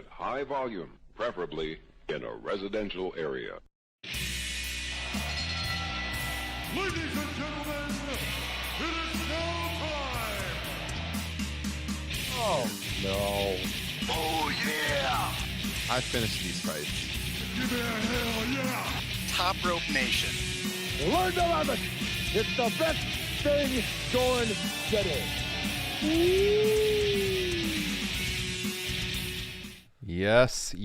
at high volume, preferably in a residential area. Ladies and gentlemen, it is now time! Oh, no. Oh, yeah! I finished these fights. Give me a hell yeah! Top Rope Nation. Learn to love it. It's the best thing going today. Yes.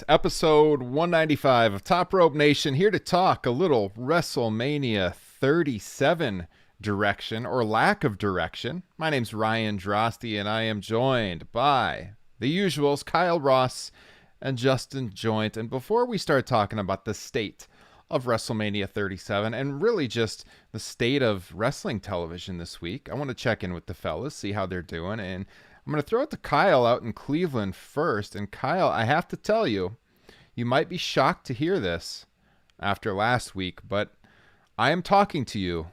Episode 195 of Top Rope Nation, here to talk a little WrestleMania 37 direction or lack of direction. My name's Ryan Drosty, and I am joined by the usuals, Kyle Ross and Justin Joint. And before we start talking about the state of WrestleMania 37 and really just the state of wrestling television this week, I want to check in with the fellas, see how they're doing. And I'm going to throw it to Kyle out in Cleveland first. And Kyle, I have to tell you, you might be shocked to hear this after last week, but I am talking to you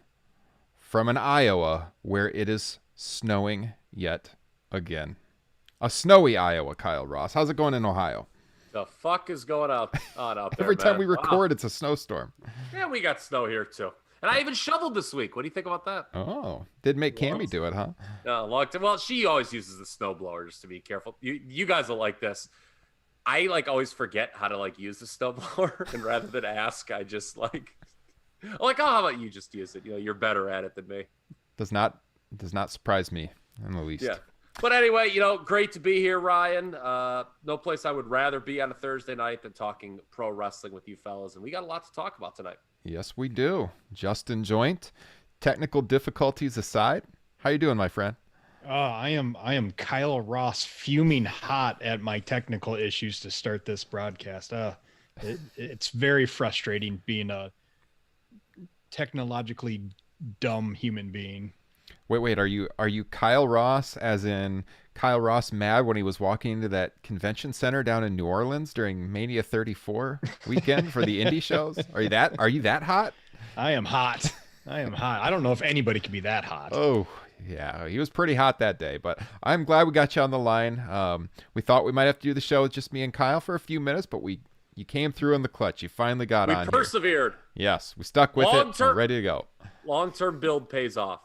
from an Iowa where it is snowing yet again. A snowy Iowa, Kyle Ross. How's it going in Ohio? The fuck is going on up there, Every time man? we record, Wow. It's a snowstorm. Yeah, we got snow here too. And I even shoveled this week. What do you think about that? Oh, did make Cammy do it, huh? Long time. Well, she always uses the snowblower just to be careful. You guys will like this. I always forget how to use the snowblower, and rather than ask, I just oh, how about you just use it? You're better at it than me. Does not surprise me in the least. Yeah. But anyway, great to be here, Ryan. No place I would rather be on a Thursday night than talking pro wrestling with you fellas, and we got a lot to talk about tonight. Yes, we do. Justin Joint, technical difficulties aside, how you doing, my friend? I am Kyle Ross, fuming hot at my technical issues to start this broadcast. It's very frustrating being a technologically dumb human being. Wait, are you Kyle Ross, as in Kyle Ross mad when he was walking into that convention center down in New Orleans during Mania 34 weekend for the indie shows? Are you that hot? I am hot. I don't know if anybody can be that hot. Oh, yeah, he was pretty hot that day, but I'm glad we got you on the line. We thought we might have to do the show with just me and Kyle for a few minutes, but you came through in the clutch. You finally got on. We persevered. Yes, we stuck with it. We're ready to go. Long-term build pays off.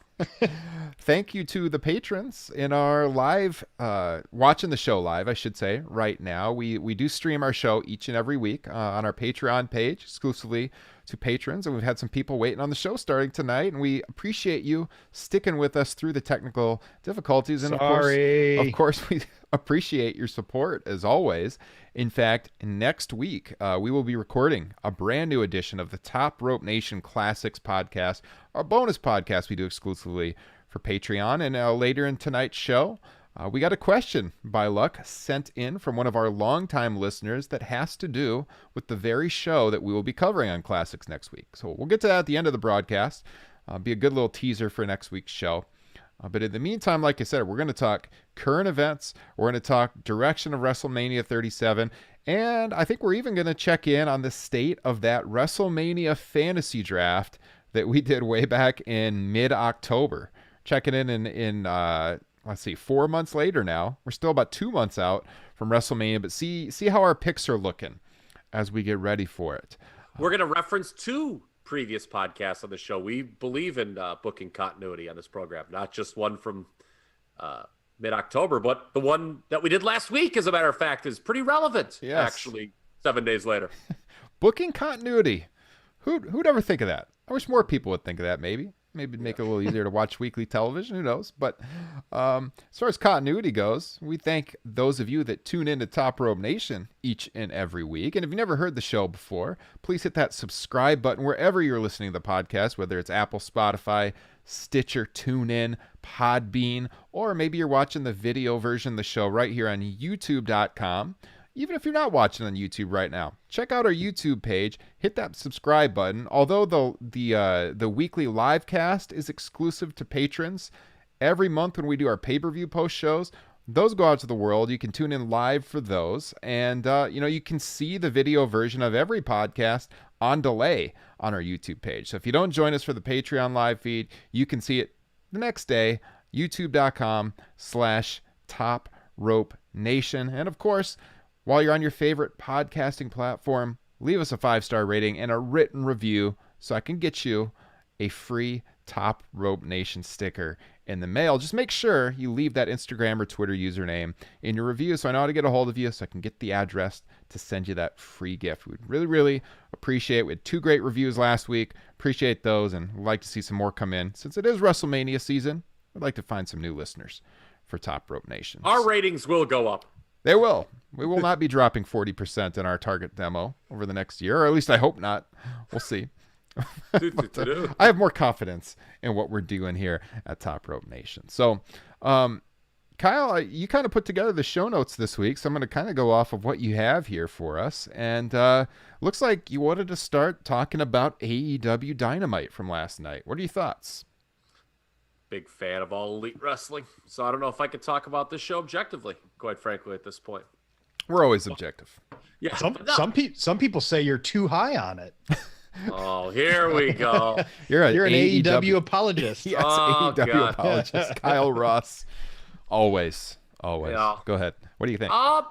Thank you to the patrons in our live, watching the show live, I should say, right now. We do stream our show each and every week on our Patreon page, exclusively to patrons. And we've had some people waiting on the show starting tonight. And we appreciate you sticking with us through the technical difficulties. And of course, we appreciate your support as always. In fact, next week, we will be recording a brand new edition of the Top Rope Nation Classics podcast, our bonus podcast we do exclusively for Patreon. And later in tonight's show, we got a question by luck sent in from one of our longtime listeners that has to do with the very show that we will be covering on Classics next week. So we'll get to that at the end of the broadcast. Be a good little teaser for next week's show. But in the meantime, like I said, we're going to talk current events. We're going to talk direction of WrestleMania 37. And I think we're even going to check in on the state of that WrestleMania fantasy draft that we did way back in mid-October. Checking in let's see, 4 months later now. We're still about 2 months out from WrestleMania, but see how our picks are looking as we get ready for it. We're going to reference two previous podcasts on the show. We believe in booking continuity on this program, not just one from mid-October, but the one that we did last week, as a matter of fact, is pretty relevant, actually, 7 days later. Booking continuity. Who'd ever think of that? I wish more people would think of that, maybe. Maybe make it a little easier to watch weekly television. Who knows? But as far as continuity goes, we thank those of you that tune in to Top Rope Nation each and every week. And if you've never heard the show before, please hit that subscribe button wherever you're listening to the podcast, whether it's Apple, Spotify, Stitcher, TuneIn, Podbean, or maybe you're watching the video version of the show right here on YouTube.com. Even if you're not watching on YouTube right now, check out our YouTube page, hit that subscribe button. Although the weekly live cast is exclusive to patrons, every month when we do our pay-per-view post shows, those go out to the world. You can tune in live for those. And, you can see the video version of every podcast on delay on our YouTube page. So if you don't join us for the Patreon live feed, you can see it the next day, youtube.com/Top Rope Nation. And of course, while you're on your favorite podcasting platform, leave us a 5-star rating and a written review so I can get you a free Top Rope Nation sticker in the mail. Just make sure you leave that Instagram or Twitter username in your review so I know how to get a hold of you, so I can get the address to send you that free gift. We'd really, really appreciate it. We had 2 great reviews last week. Appreciate those, and would like to see some more come in. Since it is WrestleMania season, I'd like to find some new listeners for Top Rope Nation. Our ratings will go up. They will. We will not be dropping 40% in our target demo over the next year, or at least I hope not. We'll see. I have more confidence in what we're doing here at Top Rope Nation. So, Kyle, you kind of put together the show notes this week, so I'm going to kind of go off of what you have here for us. And looks like you wanted to start talking about AEW Dynamite from last night. What are your thoughts? Big fan of All Elite Wrestling, so I don't know if I could talk about this show objectively, quite frankly, at this point. We're always objective. Yeah, some people say you're too high on it. Oh, here we go. You're an AEW apologist. Yes, Oh, AEW God. apologist. Kyle Ross. Always. Yeah. Go ahead. What do you think? I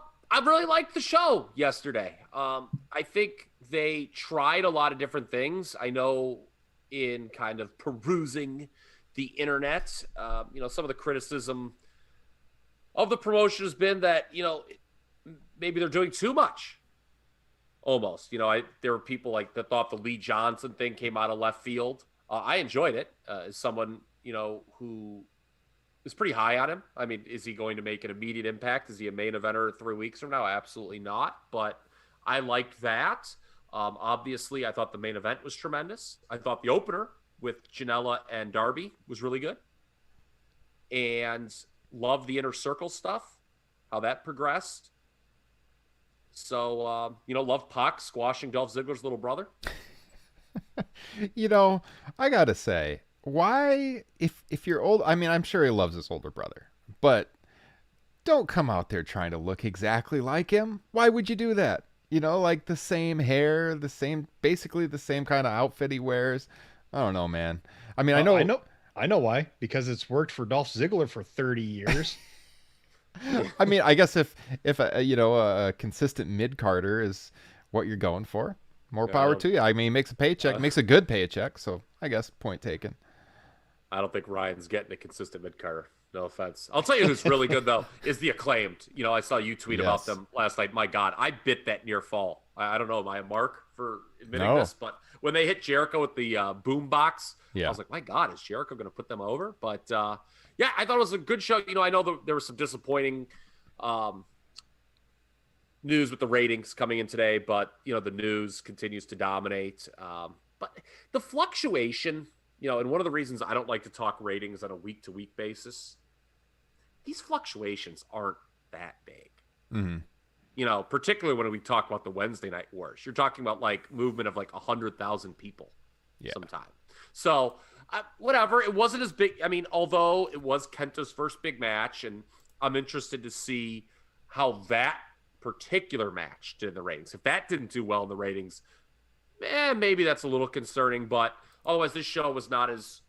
really liked the show yesterday. I think they tried a lot of different things. I know in kind of perusing the internet, some of the criticism of the promotion has been that, maybe they're doing too much. Almost, there were people that thought the Lee Johnson thing came out of left field. I enjoyed it as someone, who is pretty high on him. I mean, is he going to make an immediate impact? Is he a main eventer 3 weeks from now? Absolutely not. But I liked that. Obviously, I thought the main event was tremendous. I thought the opener with Janela and Darby was really good. And loved the Inner Circle stuff, how that progressed. So, love Pac squashing Dolph Ziggler's little brother. I got to say, why, if you're old, I mean, I'm sure he loves his older brother, but don't come out there trying to look exactly like him. Why would you do that? Like the same hair, basically the same kind of outfit he wears. I don't know, man. I mean, I know why, because it's worked for Dolph Ziggler for 30 years. I mean, I guess if a consistent mid-carder is what you're going for, more power to you. I mean, he makes a paycheck, makes a good paycheck, so I guess point taken. I don't think Ryan's getting a consistent mid-carder. No offense. I'll tell you who's really good, though, is the Acclaimed. I saw you tweet about them last night. My God, I bit that near fall. I don't know, am I a mark for admitting this? But when they hit Jericho with the boom box, I was like, my God, is Jericho going to put them over? But, yeah, I thought it was a good show. I know there was some disappointing news with the ratings coming in today, but, the news continues to dominate. But the fluctuation, and one of the reasons I don't like to talk ratings on a week-to-week basis, these fluctuations aren't that big. Mm-hmm. Particularly when we talk about the Wednesday night wars. You're talking about, movement of 100,000 people sometime. So, whatever. It wasn't as big. I mean, although it was Kenta's first big match, and I'm interested to see how that particular match did in the ratings. If that didn't do well in the ratings, maybe that's a little concerning. But otherwise, this show was not as,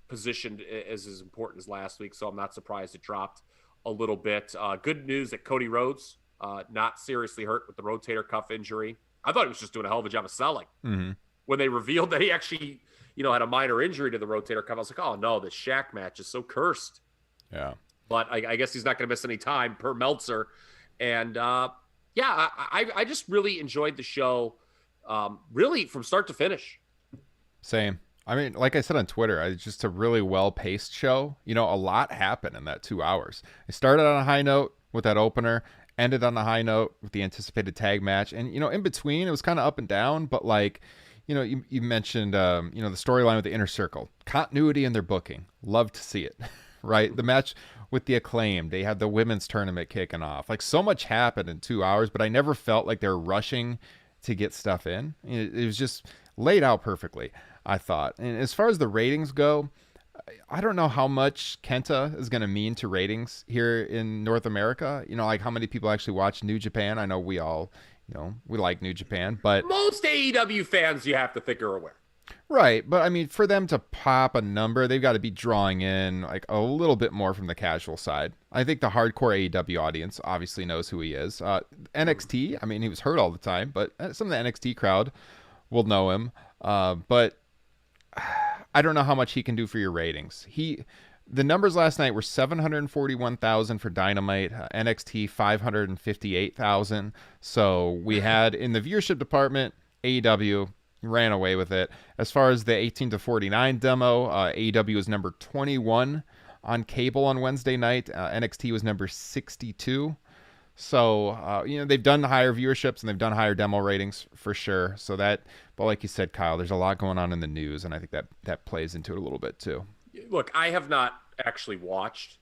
positioned as important as last week, so I'm not surprised it dropped a little bit. Good news that Cody Rhodes not seriously hurt with the rotator cuff injury. I thought he was just doing a hell of a job of selling. Mm-hmm. When they revealed that he actually had a minor injury to the rotator cuff, I was like, oh no, this Shaq match is so cursed. Yeah. But I guess he's not going to miss any time per Meltzer. And I just really enjoyed the show, really from start to finish. Same. I mean, like I said on Twitter, it's just a really well-paced show. A lot happened in that 2 hours. It started on a high note with that opener, ended on a high note with the anticipated tag match. And, in between, it was kind of up and down, but you mentioned, the storyline with the Inner Circle. Continuity in their booking. Love to see it, right? The match with the Acclaimed. They had the women's tournament kicking off. So much happened in 2 hours, but I never felt like they were rushing to get stuff in. It was just laid out perfectly, I thought. And as far as the ratings go, I don't know how much Kenta is going to mean to ratings here in North America. How many people actually watch New Japan. I know we all... we like New Japan, but most AEW fans, you have to think, are aware. Right, but I mean, for them to pop a number, they've got to be drawing in like a little bit more from the casual side. I think the hardcore AEW audience obviously knows who he is. NXT, I mean, he was hurt all the time, but some of the NXT crowd will know him. But I don't know how much he can do for your ratings. The numbers last night were 741,000 for Dynamite, NXT 558,000. So we had in the viewership department, AEW ran away with it. As far as the 18 to 49 demo, AEW was number 21 on cable on Wednesday night. NXT was number 62. So, they've done higher viewerships and they've done higher demo ratings for sure. So but like you said, Kyle, there's a lot going on in the news, and I think that plays into it a little bit too. Look, I have not actually watched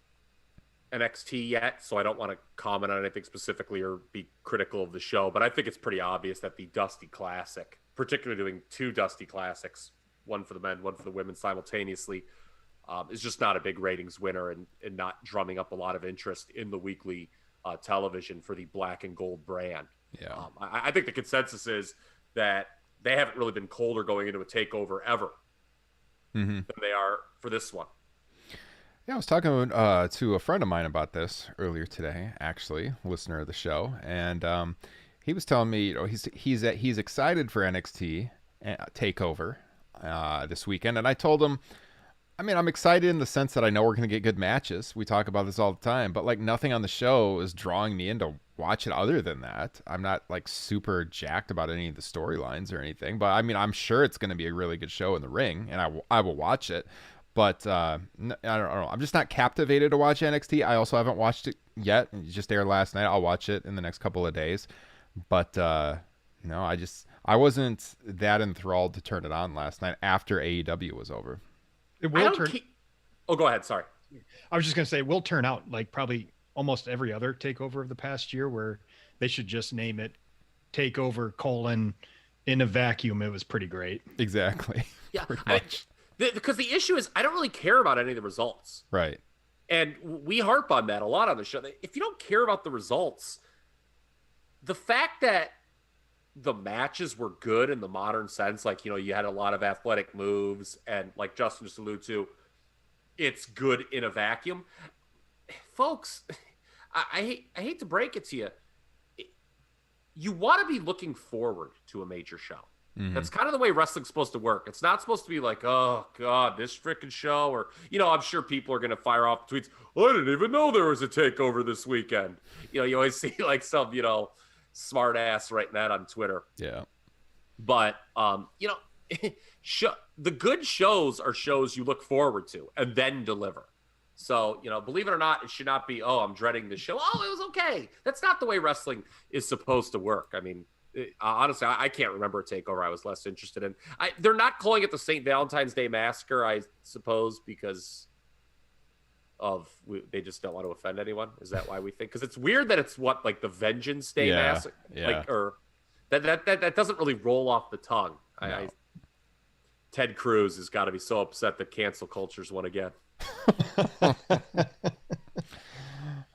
NXT yet, so I don't want to comment on anything specifically or be critical of the show, but I think it's pretty obvious that the Dusty Classic, particularly doing two Dusty Classics, one for the men, one for the women simultaneously, is just not a big ratings winner and not drumming up a lot of interest in the weekly television for the black and gold brand. Yeah. I think the consensus is that they haven't really been colder going into a takeover ever than they are for this one. Yeah, I was talking to a friend of mine about this earlier today, actually, listener of the show, and he was telling me, he's excited for NXT TakeOver this weekend, and I told him, I mean, I'm excited in the sense that I know we're going to get good matches. We talk about this all the time, but like nothing on the show is drawing me in to watch it other than that. I'm not like super jacked about any of the storylines or anything, but I mean, I'm sure it's going to be a really good show in the ring, and I will watch it. But I don't know. I'm just not captivated to watch NXT. I also haven't watched it yet. It just aired last night. I'll watch it in the next couple of days. But no, I wasn't that enthralled to turn it on last night after AEW was over. It will Oh, go ahead. Sorry. I was just going to say, it will turn out like probably almost every other takeover of the past year, where they should just name it Takeover : in a vacuum. It was pretty great. Exactly. Yeah. Because the issue is I don't really care about any of the results. Right. And we harp on that a lot on the show. If you don't care about the results, the fact that the matches were good in the modern sense, like, you had a lot of athletic moves, and like Justin just alluded to, it's good in a vacuum. Folks, I hate to break it to you. You want to be looking forward to a major show. Mm-hmm. That's kind of the way wrestling's supposed to work. It's not supposed to be like, oh, God, this freaking show. Or, I'm sure people are going to fire off tweets. I didn't even know there was a takeover this weekend. You always see like some, smart ass writing that on Twitter. Yeah. But, the good shows are shows you look forward to and then deliver. So, believe it or not, it should not be, oh, I'm dreading this show. Oh, it was okay. That's not the way wrestling is supposed to work. I mean, honestly, I can't remember a takeover I was less interested in. They're not calling it the St. Valentine's Day Massacre, I suppose, because they just don't want to offend anyone. Is that why we think? Because it's weird that it's like the Vengeance Day Massacre, or that doesn't really roll off the tongue. No. Ted Cruz has got to be so upset that cancel culture's won again.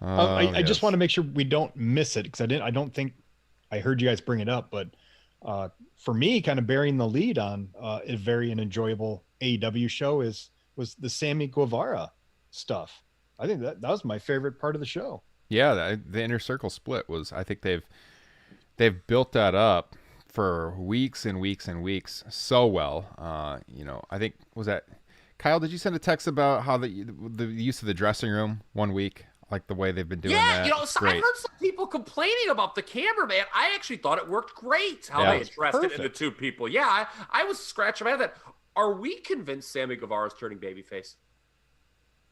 I just want to make sure we don't miss it, because I don't think I heard you guys bring it up, but for me, kind of bearing the lead on a very enjoyable AEW show was the Sammy Guevara stuff. I think that was my favorite part of the show. Yeah, the Inner Circle split was. I think they've built that up for weeks and weeks and weeks so well. I think was that Kyle. Did you send a text about how the use of the dressing room one week? Like the way they've been doing that. Yeah, so I heard some people complaining about the cameraman. I actually thought it worked great how they addressed it in the two people. Yeah, I was scratching my head that. Are we convinced Sammy Guevara is turning babyface?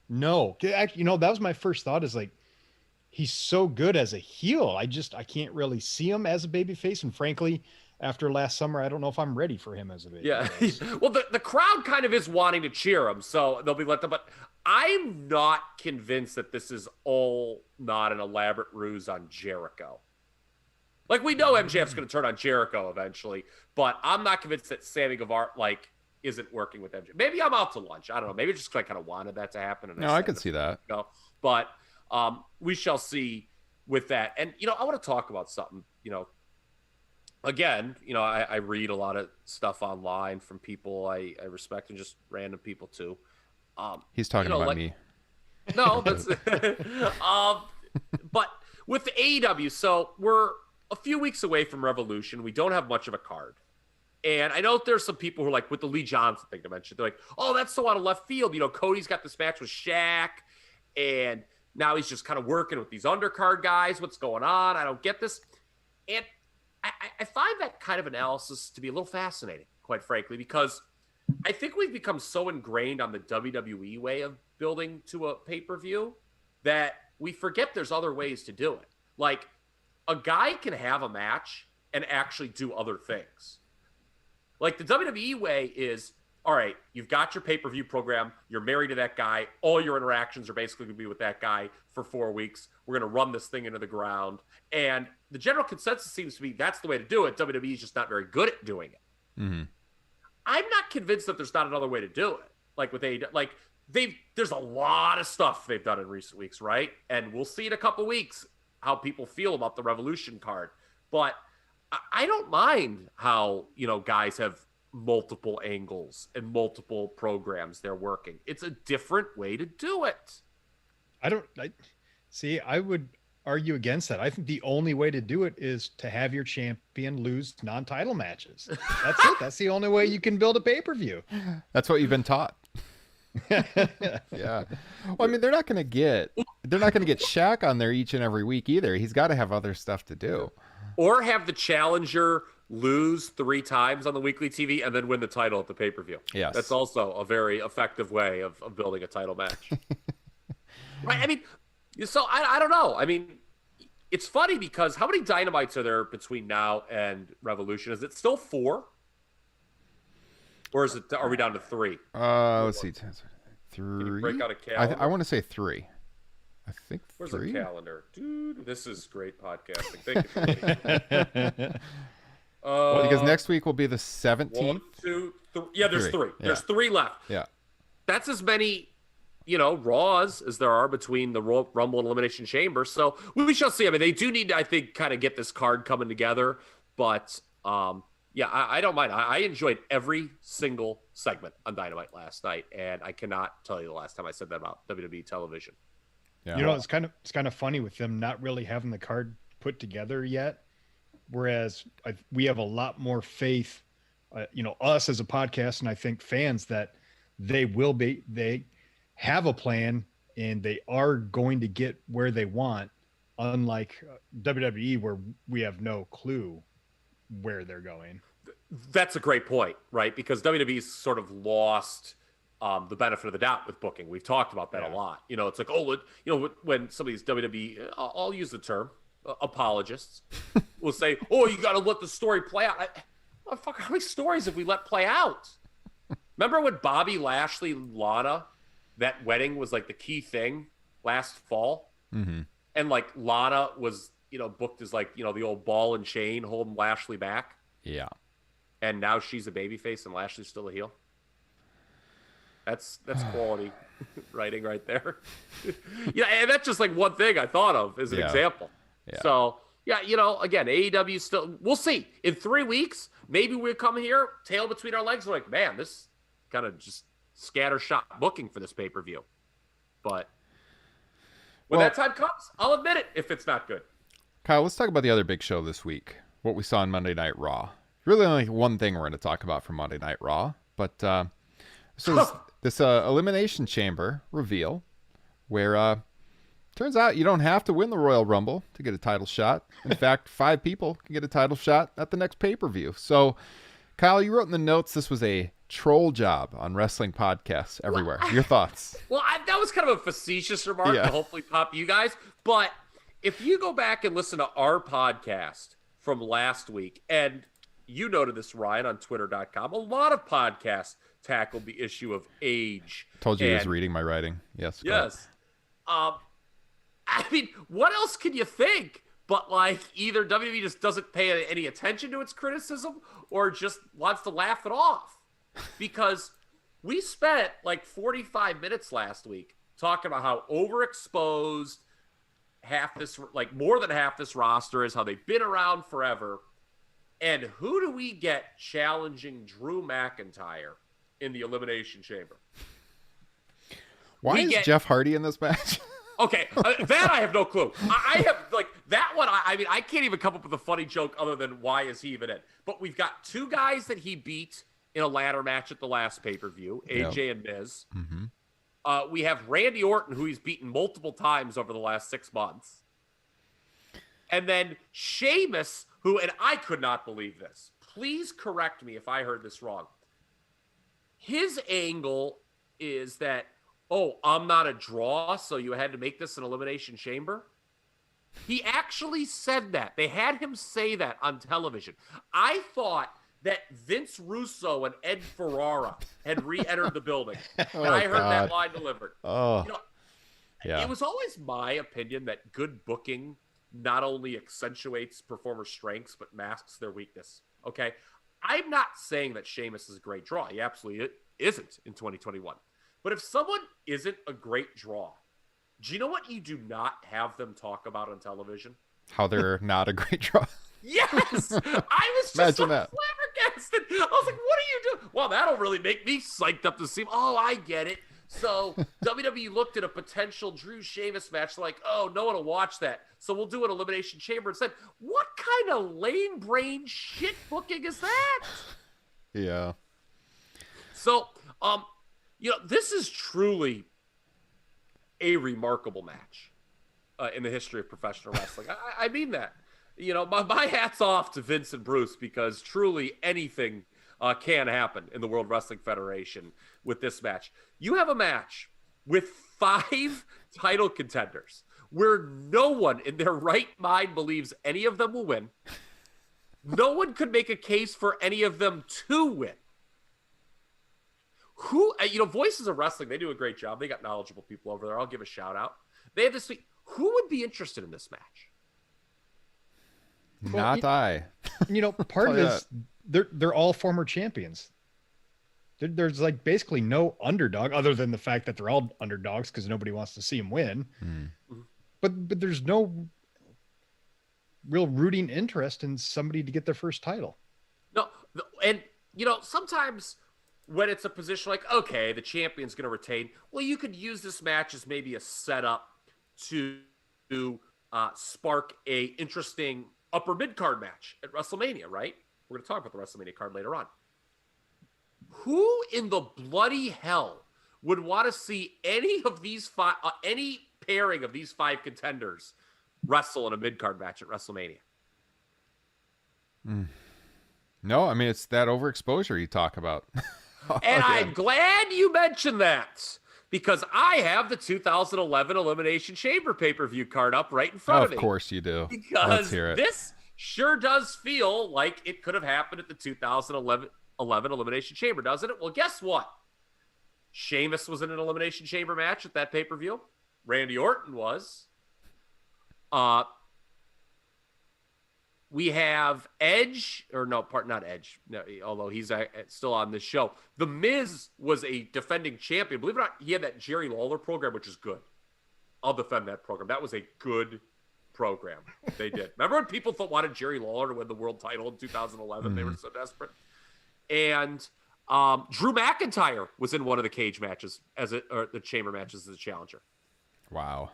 No. Actually, that was my first thought, is like, he's so good as a heel. I can't really see him as a babyface. And frankly, after last summer, I don't know if I'm ready for him as a babyface. Yeah. Well, the crowd kind of is wanting to cheer him, so they'll be let them. But I'm not convinced that this is all not an elaborate ruse on Jericho. Like, we know MJF's going to turn on Jericho eventually, but I'm not convinced that Sammy Guevara, isn't working with MJF. Maybe I'm out to lunch. I don't know. Maybe just I kind of wanted that to happen. And I could see that. But we shall see with that. And, I want to talk about something, again, I read a lot of stuff online from people I respect and just random people too. He's talking about me. No, that's but with the AEW, so we're a few weeks away from Revolution. We don't have much of a card. And I know there's some people who are like, with the Lee Johnson thing to mention, they're like, oh, that's so out of left field. Cody's got this match with Shaq, and now he's just kind of working with these undercard guys. What's going on? I don't get this. And I find that kind of analysis to be a little fascinating, quite frankly, because I think we've become so ingrained on the WWE way of building to a pay-per-view that we forget there's other ways to do it. Like, a guy can have a match and actually do other things. Like, the WWE way is, all right, you've got your pay-per-view program, you're married to that guy, all your interactions are basically going to be with that guy for 4 weeks. We're going to run this thing into the ground. And the general consensus seems to be that's the way to do it. WWE is just not very good at doing it. Mm-hmm. I'm not convinced that there's not another way to do it. Like with AEW, there's a lot of stuff they've done in recent weeks, right? And we'll see in a couple weeks how people feel about the Revolution card. But I don't mind how, guys have multiple angles and multiple programs they're working. It's a different way to do it. I would argue against that. I think the only way to do it is to have your champion lose non-title matches. That's it. That's the only way you can build a pay-per-view. That's what you've been taught. Yeah. Well, I mean, they're not going to get Shaq on there each and every week either. He's got to have other stuff to do. Or have the challenger lose 3 times on the weekly TV and then win the title at the pay-per-view. Yes. That's also a very effective way of building a title match. Right? I mean, so I don't know. I mean, it's funny because how many Dynamites are there between now and Revolution? Is it still 4? Or are we down to 3? Let's see. 3. Can you break out a calendar? I want to say 3. I think Where's 3. the calendar? Dude, this is great podcasting. Thank you for me. Because next week will be the 17th. 1, 2, 3. Yeah, there's 3. Yeah. There's 3 left. Yeah. That's as many, Raws as there are between the Rumble and Elimination Chamber. So we shall see. I mean, they do need to, I think, kind of get this card coming together. But, yeah, I don't mind. I enjoyed every single segment on Dynamite last night. And I cannot tell you the last time I said that about WWE television. Yeah. It's kind of funny with them not really having the card put together yet. Whereas we have a lot more faith, us as a podcast, and I think fans that they have a plan and they are going to get where they want, unlike WWE where we have no clue where they're going. That's a great point, right? Because WWE's sort of lost the benefit of the doubt with booking. We've talked about that a lot. It's like, when some of these WWE, I'll use the term, apologists will say, oh, you got to let the story play out. Motherfucker, how many stories have we let play out? Remember when Bobby Lashley, Lana, that wedding was like the key thing last fall? Mm-hmm. And like Lana was, booked as like, the old ball and chain holding Lashley back. Yeah. And now she's a babyface and Lashley's still a heel. That's quality writing right there. And that's just like one thing I thought of as an example. Yeah. So, again, AEW still, we'll see. In 3 weeks, maybe we'll come here, tail between our legs, and like, man, this kind of just scattershot booking for this pay-per-view. But when that time comes, I'll admit it if it's not good. Kyle, let's talk about the other big show this week, what we saw on Monday Night Raw. Really only one thing we're going to talk about from Monday Night Raw, but so this Elimination Chamber reveal where turns out you don't have to win the Royal Rumble to get a title shot. In fact, 5 people can get a title shot at the next pay-per-view. So, Kyle, you wrote in the notes this was a troll job on wrestling podcasts everywhere. Your thoughts? Well, that was kind of a facetious remark to hopefully pop you guys. But if you go back and listen to our podcast from last week, and you noted this, Ryan, on Twitter.com, a lot of podcasts tackled the issue of age. Told you he was reading my writing. Yes. Yes. I mean, what else can you think? But like either WWE just doesn't pay any attention to its criticism or just wants to laugh it off. Because we spent like 45 minutes last week talking about how overexposed more than half this roster is, how they've been around forever. And who do we get challenging Drew McIntyre in the Elimination Chamber? Why is Jeff Hardy in this match? Okay, that I have no clue. I have, like, that one, I mean, I can't even come up with a funny joke other than why is he even in? But we've got two guys that he beat in a ladder match at the last pay-per-view, AJ and Miz. Mm-hmm. We have Randy Orton, who he's beaten multiple times over the last 6 months. And then Sheamus, who, and I could not believe this. Please correct me if I heard this wrong. His angle is that, oh, I'm not a draw, so you had to make this an Elimination Chamber? He actually said that. They had him say that on television. I thought that Vince Russo and Ed Ferrara had re-entered the building. And I heard that line delivered. Oh, yeah. It was always my opinion that good booking not only accentuates performer strengths, but masks their weakness. Okay? I'm not saying that Sheamus is a great draw. He absolutely isn't in 2021. But if someone isn't a great draw, do you know what you do not have them talk about on television? How they're not a great draw. Yes! I was just so flabbergasted. I was like, what are you doing? Well, that'll really make me psyched up to see. Oh, I get it. So WWE looked at a potential Drew Sheamus match like, oh, no one will watch that. So we'll do an Elimination Chamber and said, what kind of lame brain shit booking is that? Yeah. So, this is truly a remarkable match in the history of professional wrestling. I mean that. My hat's off to Vince and Bruce, because truly anything can happen in the World Wrestling Federation with this match. You have a match with 5 title contenders where no one in their right mind believes any of them will win. No one could make a case for any of them to win. Voices of Wrestling, they do a great job. They got knowledgeable people over there. I'll give a shout out. They have this week. Who would be interested in this match? Not I. Part of it is they're all former champions. There's like basically no underdog other than the fact that they're all underdogs because nobody wants to see them win. But there's no real rooting interest in somebody to get their first title. No, and sometimes when it's a position like, okay, the champion's going to retain, well, you could use this match as maybe a setup to spark a interesting upper mid-card match at WrestleMania, right? We're going to talk about the WrestleMania card later on. Who in the bloody hell would want to see any of these any pairing of these 5 contenders wrestle in a mid-card match at WrestleMania? No, I mean, it's that overexposure you talk about. And I'm glad you mentioned that, because I have the 2011 Elimination Chamber pay-per-view card up right in front of me. Of course you do. Because this sure does feel like it could have happened at the 2011 Elimination Chamber, doesn't it? Well, guess what? Sheamus was in an Elimination Chamber match at that pay-per-view. Randy Orton was. We have Edge, or no, not Edge, no, although he's still on this show. The Miz was a defending champion. Believe it or not, he had that Jerry Lawler program, which is good. I'll defend that program. That was a good program they did. Remember when people wanted Jerry Lawler to win the world title in 2011? They were so desperate. And Drew McIntyre was in one of the cage matches or the chamber matches as a challenger. Wow.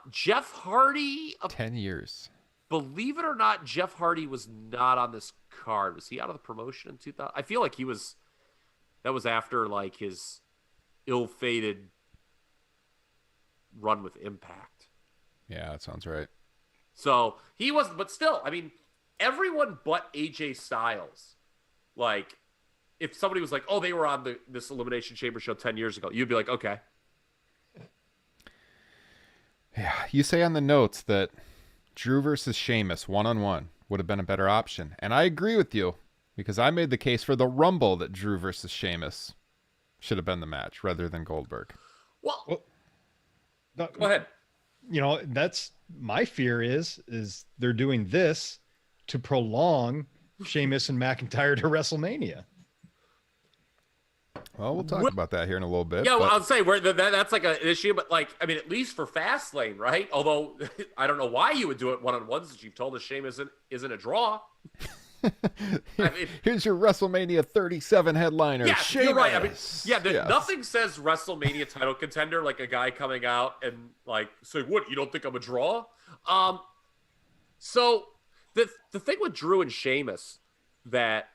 Jeff Hardy. 10 years. Believe it or not, Jeff Hardy was not on this card. Was he out of the promotion in 2000? I feel like he was. That was after like his ill-fated run with Impact. Yeah, that sounds right. So he wasn't, but still, I mean, everyone but AJ Styles, like, if somebody was like, "Oh, they were on this Elimination Chamber show 10 years ago," you'd be like, "Okay." Yeah, you say on the notes that Drew versus Sheamus one-on-one would have been a better option. And I agree with you, because I made the case for the Rumble that Drew versus Sheamus should have been the match rather than Goldberg. Well go ahead. That's my fear is they're doing this to prolong Sheamus and McIntyre to WrestleMania. Well, we'll talk about that here in a little bit. Yeah, well, I'll say that's like an issue, but like, I mean, at least for Fastlane, right? Although I don't know why you would do it one-on-one since you've told us Sheamus isn't a draw. Here's your WrestleMania 37 headliner. Yeah, Sheamus. you're right. I mean, Yes. nothing says WrestleMania title contender like a guy coming out and like saying, "What? You don't think I'm a draw?" So the thing with Drew and Sheamus that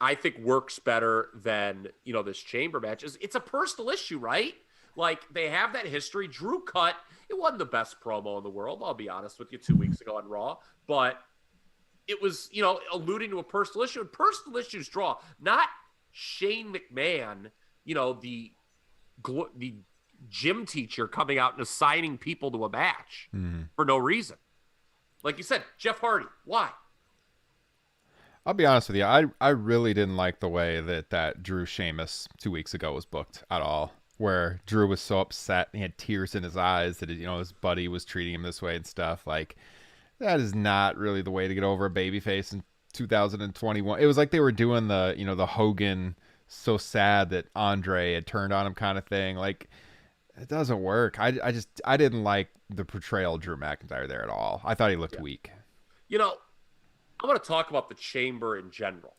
I think works better than this chamber match is it's a personal issue, right? Like they have that history. Drew cut. It wasn't the best promo in the world. I'll be honest with you. 2 weeks ago on Raw, but it was, alluding to a personal issue, and personal issues draw. Not Shane McMahon, the gym teacher coming out and assigning people to a match for no reason. Like you said, Jeff Hardy. Why? I'll be honest with you. I really didn't like the way that Drew Sheamus 2 weeks ago was booked at all. Where Drew was so upset, he had tears in his eyes that his buddy was treating him this way and stuff. Like, that is not really the way to get over a babyface in 2021. It was like they were doing the the Hogan so sad that Andre had turned on him kind of thing. Like, it doesn't work. I didn't like the portrayal of Drew McIntyre there at all. I thought he looked weak. I want to talk about the chamber in general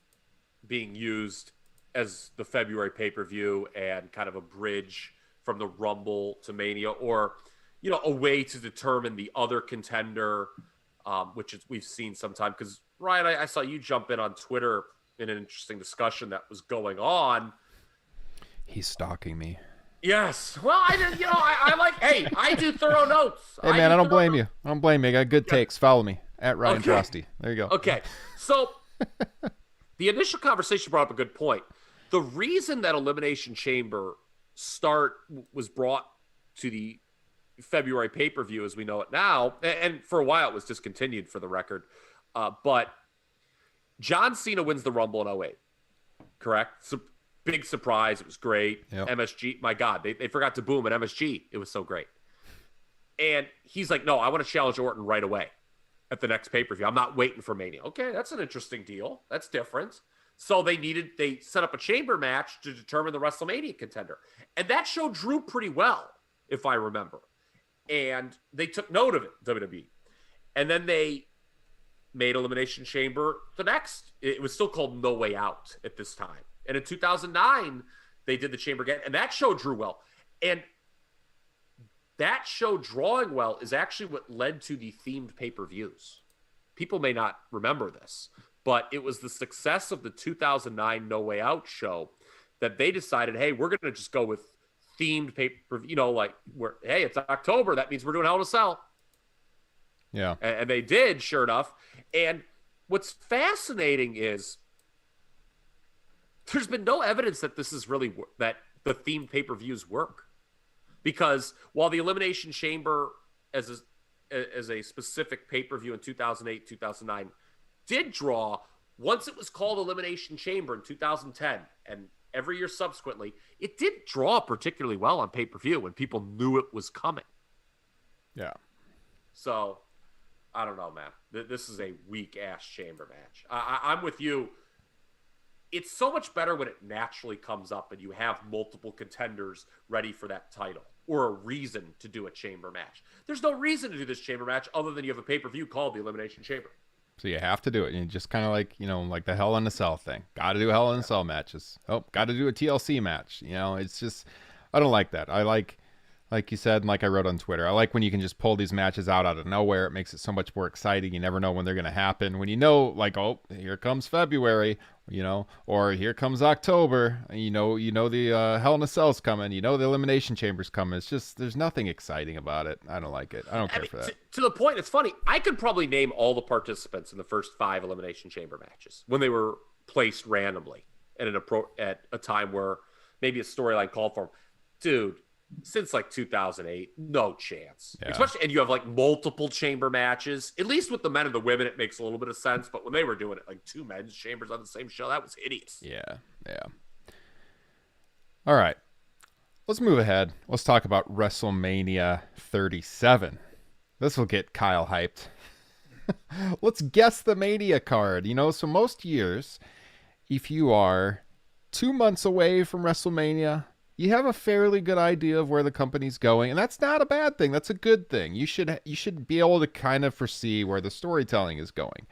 being used as the February pay-per-view and kind of a bridge from the Rumble to Mania, or a way to determine the other contender, which we've seen sometime. Because Ryan, I saw you jump in on Twitter in an interesting discussion that was going on. He's stalking me. Yes. Well, I like. Hey, I do thorough notes. Hey man, I don't blame you. I don't blame you. I got good takes. Follow me at Ryan Frosty. There you go. Okay. So the initial conversation brought up a good point. The reason that Elimination Chamber was brought to the February pay-per-view as we know it now, and for a while it was discontinued for the record, but John Cena wins the Rumble in 2008, correct? So, big surprise. It was great. Yep. MSG, my God, they forgot to boom at MSG. It was so great. And he's like, no, I want to challenge Orton right away at the next pay-per-view. I'm not waiting for Mania. Okay, that's an interesting deal. That's different. So they set up a chamber match to determine the WrestleMania contender. And that showed Drew pretty well, if I remember. And they took note of it, WWE. And then they made Elimination Chamber the next. It was still called No Way Out at this time. And in 2009, they did the chamber again. And that showed Drew well. And that show drawing well is actually what led to the themed pay-per-views. People may not remember this, but it was the success of the 2009 No Way Out show that they decided, hey, we're going to just go with themed pay-per-view, hey, it's October. That means we're doing Hell in a Cell. Yeah. And they did, sure enough. And what's fascinating is there's been no evidence that this is really, that the themed pay-per-views work. Because while the Elimination Chamber as a specific pay-per-view in 2008, 2009 did draw, once it was called Elimination Chamber in 2010 and every year subsequently, it did draw particularly well on pay-per-view when people knew it was coming. Yeah. So, I don't know, man. This is a weak-ass chamber match. I'm with you. It's so much better when it naturally comes up and you have multiple contenders ready for that title or a reason to do a chamber match. There's no reason to do this chamber match other than you have a pay-per-view called the Elimination Chamber. So you have to do it. You just kind of like, like the Hell in a Cell thing. Got to do Hell in a Cell matches. Oh, got to do a TLC match. It's just, I don't like that. I like you said, and like I wrote on Twitter, I like when you can just pull these matches out of nowhere. It makes it so much more exciting. You never know when they're going to happen. When like, oh, here comes February, or here comes October, the Hell in a Cell's coming, the Elimination Chamber's coming. It's just, there's nothing exciting about it. I don't like it. I don't care for that. To the point, it's funny. I could probably name all the participants in the first 5 Elimination Chamber matches when they were placed randomly at a time where maybe a storyline called for them. Dude, since like 2008, no chance. Yeah. Especially, and you have like multiple chamber matches. At least with the men and the women, it makes a little bit of sense. But when they were doing it, like 2 men's chambers on the same show, that was hideous. Yeah. All right, let's move ahead. Let's talk about WrestleMania 37. This will get Kyle hyped. Let's guess the Mania card. So most years, if you are 2 months away from WrestleMania, you have a fairly good idea of where the company's going, and that's not a bad thing. That's a good thing. You should be able to kind of foresee where the storytelling is going.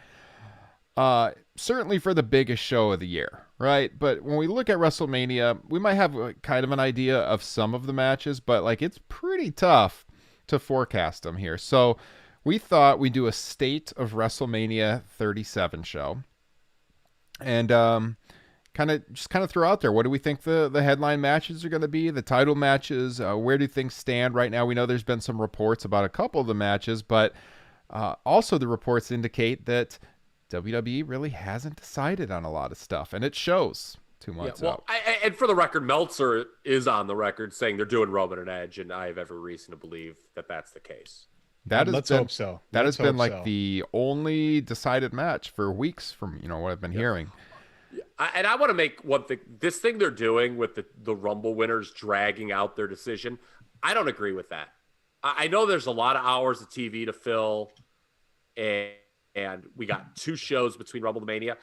certainly for the biggest show of the year, right? But when we look at WrestleMania, we might have kind of an idea of some of the matches, but like it's pretty tough to forecast them here. So we thought we'd do a State of WrestleMania 37 show, and kind of throw out there, what do we think the headline matches are going to be, the title matches, where do things stand right now? We know there's been some reports about a couple of the matches, but also the reports indicate that WWE really hasn't decided on a lot of stuff, and it shows 2 months out. And for the record, Meltzer is on the record saying they're doing Roman and Edge, and I have every reason to believe that that's the case. Let's hope so. That has been like the only decided match for weeks from what I've been hearing. And I want to make one thing. This thing they're doing with the Rumble winners dragging out their decision, I don't agree with that. I know there's a lot of hours of TV to fill, and we got 2 shows between Rumble and Mania.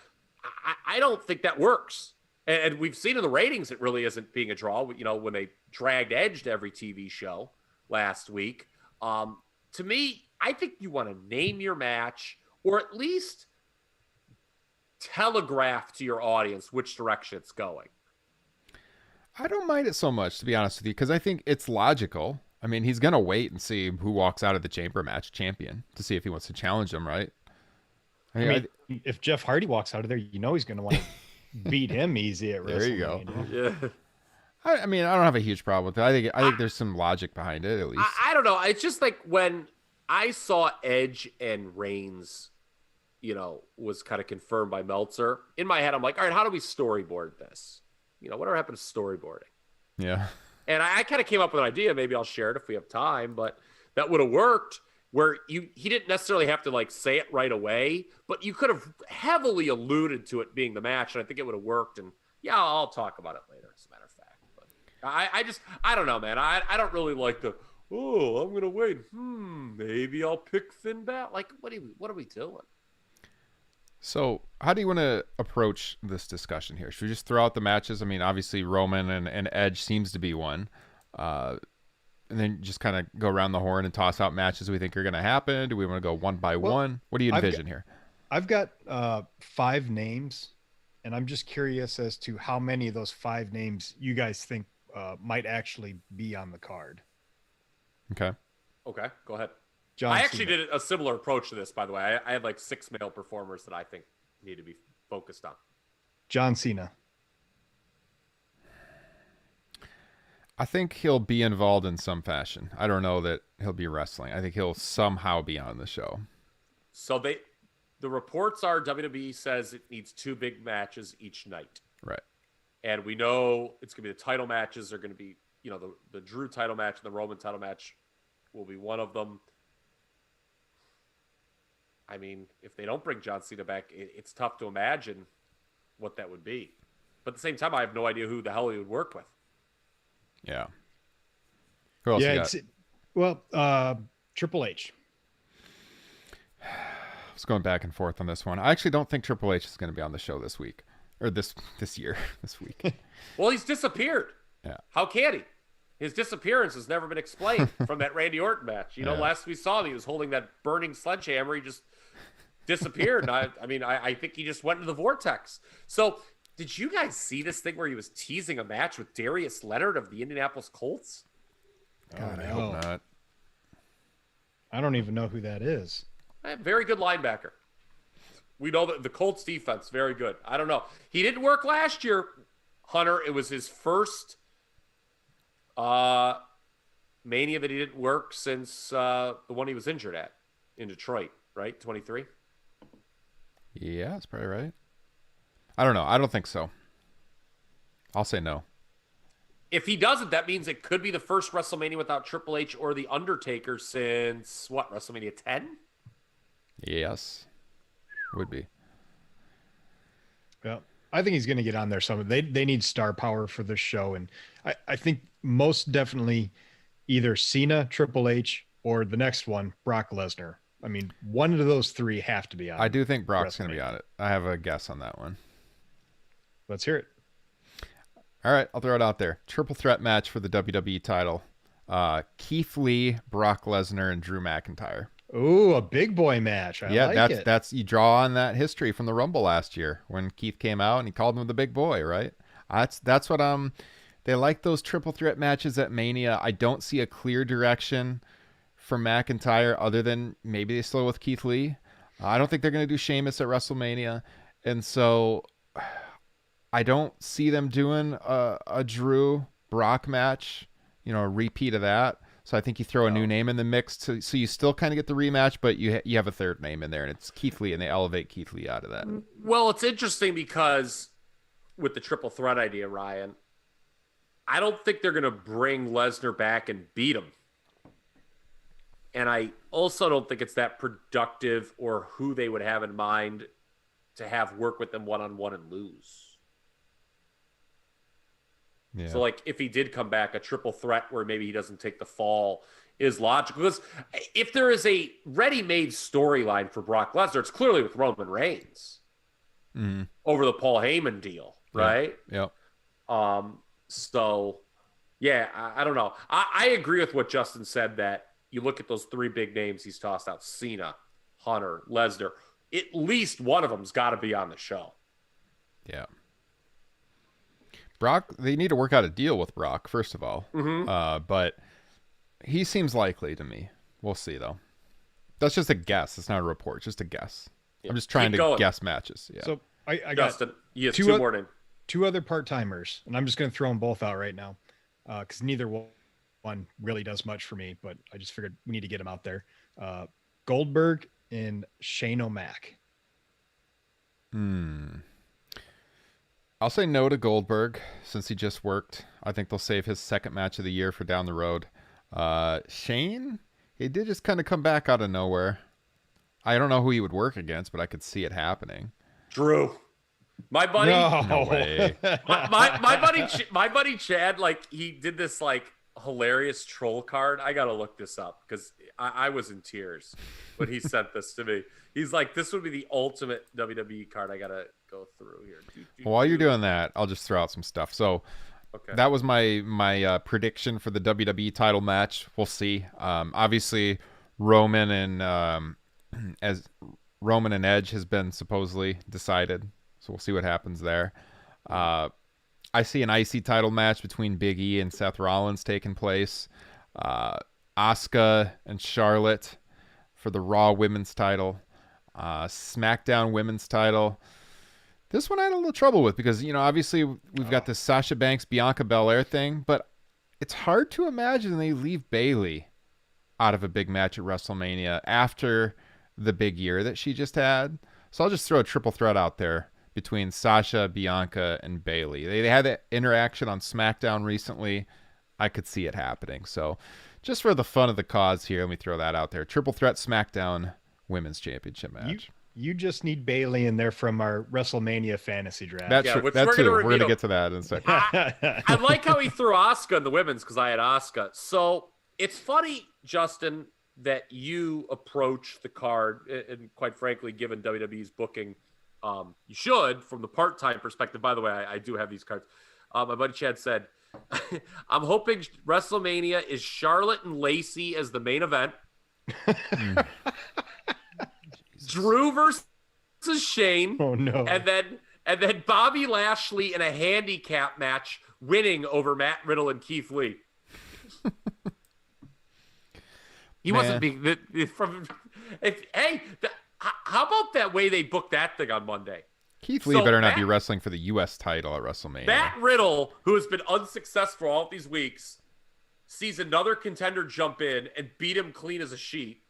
I don't think that works. And we've seen in the ratings it really isn't being a draw. When they dragged Edge to every TV show last week. To me, I think you want to name your match, or at least telegraph to your audience which direction it's going. I don't mind it so much, to be honest with you, because I think it's logical. I mean, he's going to wait and see who walks out of the chamber match champion to see if he wants to challenge him, right? I mean, if Jeff Hardy walks out of there, he's going to want to beat him easy at WrestleMania. There you go. Yeah. I mean, I don't have a huge problem with it. I think there's some logic behind it, at least. I don't know. It's just like when I saw Edge and Reigns, was kind of confirmed by Meltzer. In my head, I'm like, all right, how do we storyboard this? Whatever happened to storyboarding? Yeah. And I kind of came up with an idea. Maybe I'll share it if we have time, but that would have worked where he didn't necessarily have to like say it right away, but you could have heavily alluded to it being the match. And I think it would have worked. And yeah, I'll talk about it later, as a matter of fact. But I don't know, man. I don't really like I'm going to wait. Maybe I'll pick Finn Balor. Like, what are we doing? So how do you want to approach this discussion here? Should we just throw out the matches? I mean, obviously Roman and Edge seems to be one. And then just kind of go around the horn and toss out matches we think are going to happen. Do we want to go one by one? What do you envision here? I've got 5 names, and I'm just curious as to how many of those 5 names you guys think might actually be on the card. Okay, go ahead. John I actually Cena. did a similar approach to this, by the way. I had like 6 male performers that I think need to be focused on. John Cena. I think he'll be involved in some fashion. I don't know that he'll be wrestling. I think he'll somehow be on the show. So the reports are WWE says it needs 2 big matches each night. Right. And we know it's going to be the title matches are going to be, the Drew title match and the Roman title match will be one of them. I mean, if they don't bring John Cena back, it's tough to imagine what that would be. But at the same time, I have no idea who the hell he would work with. Yeah. Who else you got? Triple H. I was going back and forth on this one. I actually don't think Triple H is going to be on the show this week. Or this week. Well, he's disappeared. Yeah. How can he? His disappearance has never been explained from that Randy Orton match. Last we saw him, he was holding that burning sledgehammer. He just disappeared. I think he just went into the vortex. So did you guys see this thing where he was teasing a match with Darius Leonard of the Indianapolis Colts? God, I hope not. I don't even know who that is. Very good linebacker. We know that the Colts defense, very good. I don't know. He didn't work last year, Hunter. It was his first Mania that he didn't work since the one he was injured at in Detroit, right? 23? Yeah, that's probably right. I don't know. I don't think so. I'll say no. If he doesn't, that means it could be the first WrestleMania without Triple H or The Undertaker since, WrestleMania 10? Yes. Would be. Yeah. I think he's going to get on there some. They need star power for this show. And I think most definitely either Cena, Triple H, or the next one, Brock Lesnar. I mean, one of those 3 have to be on. I do think Brock's going to be on it. I have a guess on that one. Let's hear it. All right, I'll throw it out there. Triple threat match for the WWE title. Keith Lee, Brock Lesnar, and Drew McIntyre. Ooh, a big boy match. I like it. That's you draw on that history from the Rumble last year when Keith came out and he called him the big boy, right? That's what they like those triple threat matches at Mania. I don't see a clear direction for McIntyre other than maybe they still with Keith Lee. I don't think they're going to do Sheamus at WrestleMania, and so I don't see them doing a Drew Brock match, a repeat of that. So I think you throw a new name in the mix, so you still kind of get the rematch, but you have a third name in there, and it's Keith Lee, and they elevate Keith Lee out of that. Well, it's interesting because with the triple threat idea, Ryan, I don't think they're going to bring Lesnar back and beat him. And I also don't think it's that productive or who they would have in mind to have work with them one-on-one and lose. Yeah. So, like, if he did come back, a triple threat where maybe he doesn't take the fall is logical. Because if there is a ready-made storyline for Brock Lesnar, it's clearly with Roman Reigns over the Paul Heyman deal, right? Yeah. So, yeah, I don't know. I agree with what Justin said, that you look at those three big names he's tossed out, Cena, Hunter, Lesnar, at least one of them's got to be on the show. Yeah. Brock, they need to work out a deal with Brock, first of all. But he seems likely to me. We'll see, though. That's just a guess. It's not a report. Just a guess. Yeah. I'm just trying to guess matches. Yeah. So I got Justin, you have two more names. Two other part-timers, and I'm just going to throw them both out right now because neither one really does much for me, but I just figured we need to get them out there. Goldberg and Shane O'Mac. I'll say no to Goldberg since he just worked. I think they'll save his second match of the year for down the road. Shane, he did just kind of come back out of nowhere. I don't know who he would work against, but I could see it happening. Drew. My buddy, no way. my buddy Chad, like, he did this like hilarious troll card. I gotta look this up because I was in tears when he sent this to me. He's like, this would be the ultimate WWE card. I gotta go through here. Well, while you're doing that, I'll just throw out some stuff. So that was my prediction for the WWE title match. We'll see. Obviously, Roman and Edge has been supposedly decided. So we'll see what happens there. I see an IC title match between Big E and Seth Rollins taking place. Asuka and Charlotte for the Raw Women's title. SmackDown Women's title. This one I had a little trouble with because, obviously we've got this Sasha Banks, Bianca Belair thing, but it's hard to imagine they leave Bayley out of a big match at WrestleMania after the big year that she just had. So I'll just throw a triple threat out there between Sasha, Bianca, and Bayley. They had that interaction on SmackDown recently. I could see it happening. So just for the fun of the cause here, let me throw that out there. Triple threat SmackDown Women's Championship match. You just need Bayley in there from our WrestleMania fantasy draft. That's true. We're going to get to that in a second. I like how he threw Asuka in the women's because I had Asuka. So it's funny, Justin, that you approach the card, and quite frankly, given WWE's booking, you should, from the part-time perspective. By the way, I do have these cards. My buddy Chad said, I'm hoping WrestleMania is Charlotte and Lacey as the main event. Drew versus Shane. Oh no. And then Bobby Lashley in a handicap match winning over Matt Riddle and Keith Lee. He wasn't being how about that way they booked that thing on Monday? Keith Lee better not be wrestling for the U.S. title at WrestleMania. Matt Riddle, who has been unsuccessful all these weeks, sees another contender jump in and beat him clean as a sheet.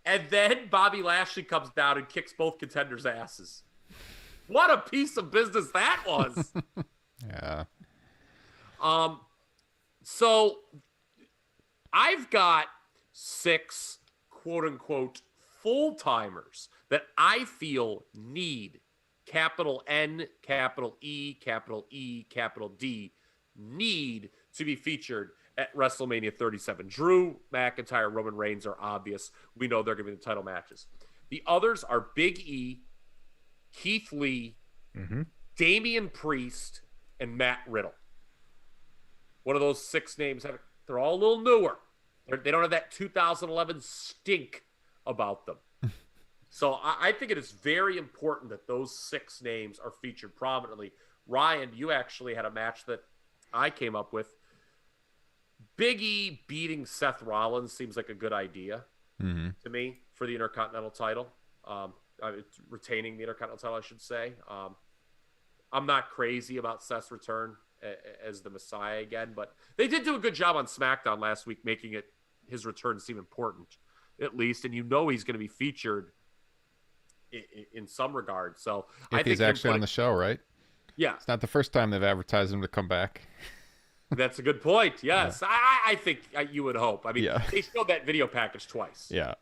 And then Bobby Lashley comes down and kicks both contenders' asses. What a piece of business that was. Yeah. So I've got 6 quote-unquote full-timers that I feel need, capital N, capital E, capital E, capital D, need to be featured at WrestleMania 37. Drew McIntyre, Roman Reigns are obvious. We know they're going to be the title matches. The others are Big E, Keith Lee, Damian Priest, and Matt Riddle. One of those 6 names, they're all a little newer. They don't have that 2011 stink about them. So I think it is very important that those 6 names are featured prominently. Ryan, you actually had a match that I came up with. Big E beating Seth Rollins seems like a good idea to me for the Intercontinental title. Retaining the Intercontinental title, I should say. I'm not crazy about Seth's return as the Messiah again, but they did do a good job on SmackDown last week, making his return seem important, at least. And he's going to be featured in some regard. So I think he's actually on the show, right? Yeah. It's not the first time they've advertised him to come back. That's a good point. Yes. Yeah. I think you would hope. I mean, they showed that video package twice. Yeah.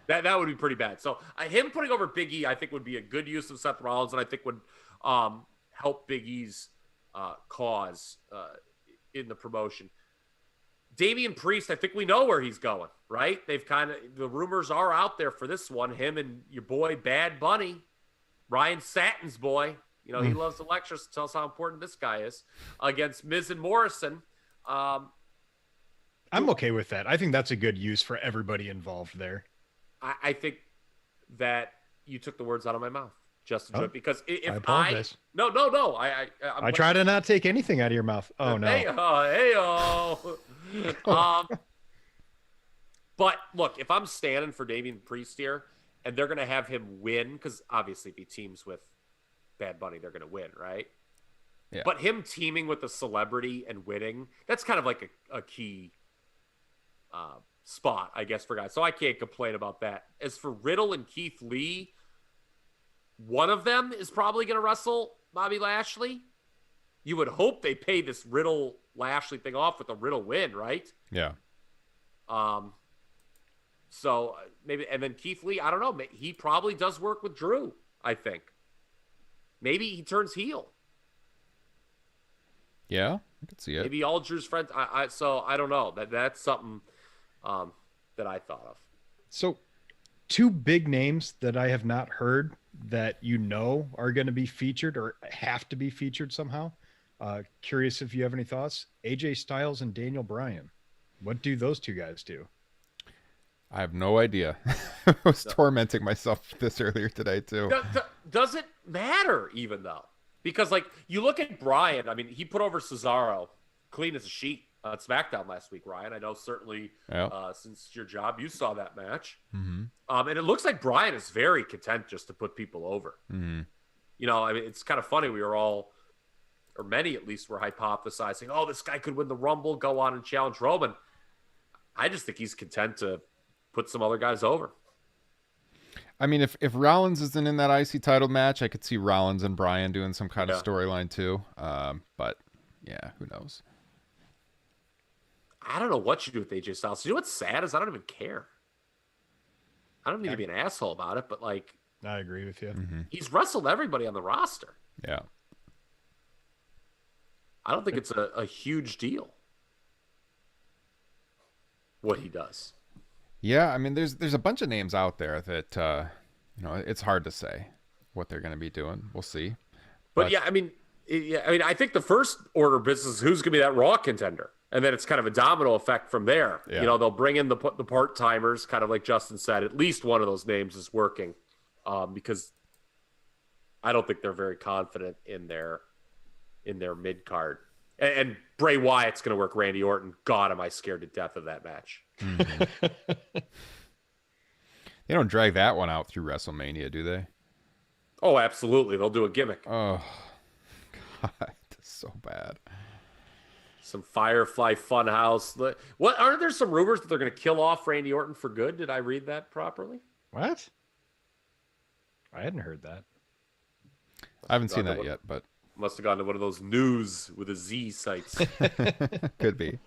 That would be pretty bad. So him putting over Big E, I think, would be a good use of Seth Rollins, and I think would help Big E's cause in the promotion. Damian Priest, I think we know where he's going, right? The rumors are out there for this one. Him and your boy Bad Bunny, Ryan Satin's boy. He loves the lectures to tell us how important this guy is, against Miz and Morrison. I'm okay with that. I think that's a good use for everybody involved there. I think that you took the words out of my mouth, Justin, because if I apologize. No. I try to not take anything out of your mouth. Oh no. Hey-oh. But look, if I'm standing for Damian Priest here, and they're going to have him win, because obviously if he teams with Bad Bunny, they're going to win, right? Yeah. But him teaming with a celebrity and winning, that's kind of like a key spot, I guess, for guys. So I can't complain about that. As for Riddle and Keith Lee, one of them is probably going to wrestle Bobby Lashley. You would hope they pay this Riddle-Lashley thing off with a Riddle win, right? Yeah. So maybe, and then Keith Lee, I don't know. He probably does work with Drew, I think. Maybe he turns heel. Yeah, I could see it. Maybe all Drew's friends. So I don't know. That's something that I thought of. So 2 big names that I have not heard that are going to be featured or have to be featured somehow. Curious if you have any thoughts. AJ Styles and Daniel Bryan. What do those 2 guys do? I have no idea. I was tormenting myself this earlier today too. Does it matter even though? Because you look at Bryan, I mean, he put over Cesaro clean as a sheet on SmackDown last week, Ryan. I know certainly since your job, you saw that match. Mm-hmm. And it looks like Bryan is very content just to put people over. Mm-hmm. I mean, it's kind of funny. We were all, or many at least, were hypothesizing, oh, this guy could win the Rumble, go on and challenge Roman. I just think he's content to put some other guys over. I mean, if Rollins isn't in that IC title match, I could see Rollins and Bryan doing some kind of storyline too. But yeah, who knows? I don't know what you do with AJ Styles. You know what's sad is I don't even care. I don't need to be an asshole about it, but I agree with you. Mm-hmm. He's wrestled everybody on the roster. Yeah. I don't think it's a huge deal what he does. Yeah, I mean, there's a bunch of names out there that it's hard to say what they're going to be doing. We'll see. But yeah, I mean, I think the first order of business is who's going to be that Raw contender, and then it's kind of a domino effect from there. Yeah. They'll bring in the part timers, kind of like Justin said. At least one of those names is working, because I don't think they're very confident in their mid card. And Bray Wyatt's going to work Randy Orton. God, am I scared to death of that match. Mm-hmm. They don't drag that one out through WrestleMania, do they? Oh, absolutely. They'll do a gimmick. Oh, God. That's so bad. Some Firefly Funhouse. What, aren't there some rumors that they're going to kill off Randy Orton for good? Did I read that properly? What? I hadn't heard that. I haven't seen that yet, but... Must have gone to one of those news with a Z sites. Could be.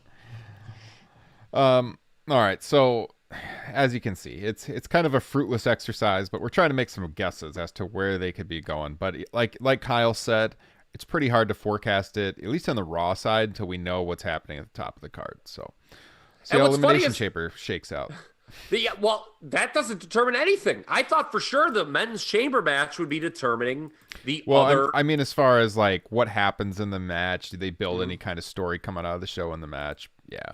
All right. So as you can see, it's kind of a fruitless exercise, but we're trying to make some guesses as to where they could be going. But like Kyle said, it's pretty hard to forecast it, at least on the Raw side, until we know what's happening at the top of the card. So see how Elimination Chamber shakes out. Yeah, well, that doesn't determine anything. I thought for sure the men's chamber match would be determining the other. I mean, as far as what happens in the match, do they build any kind of story coming out of the show in the match? Yeah.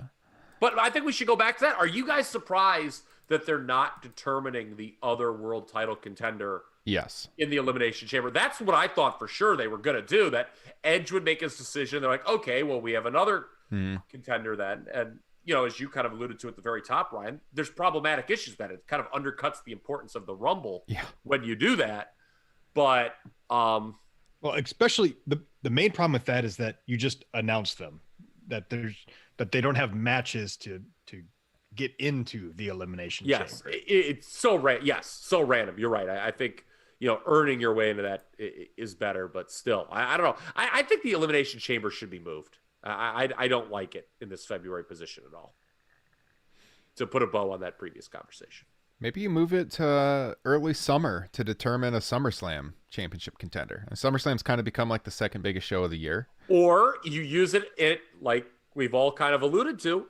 But I think we should go back to that. Are you guys surprised that they're not determining the other world title contender Yes. in the Elimination Chamber. That's what I thought for sure they were going to do, that Edge would make his decision. They're like, okay, well, we have another contender then. And, you know, as you kind of alluded to at the very top, Ryan, there's problematic issues that it kind of undercuts the importance of the Rumble when you do that. But, well, especially the main problem with that is that you just announce them, that they don't have matches to get into the Elimination Chamber. It's so so random. You're right. I think, you know, earning your way into that is better, but still, I don't know. I think the Elimination Chamber should be moved. I don't like it in this February position at all. To put a bow on that previous conversation. Maybe you move it to early summer to determine a SummerSlam championship contender. And SummerSlam's kind of become like the second biggest show of the year. Or you use it like we've all kind of alluded to,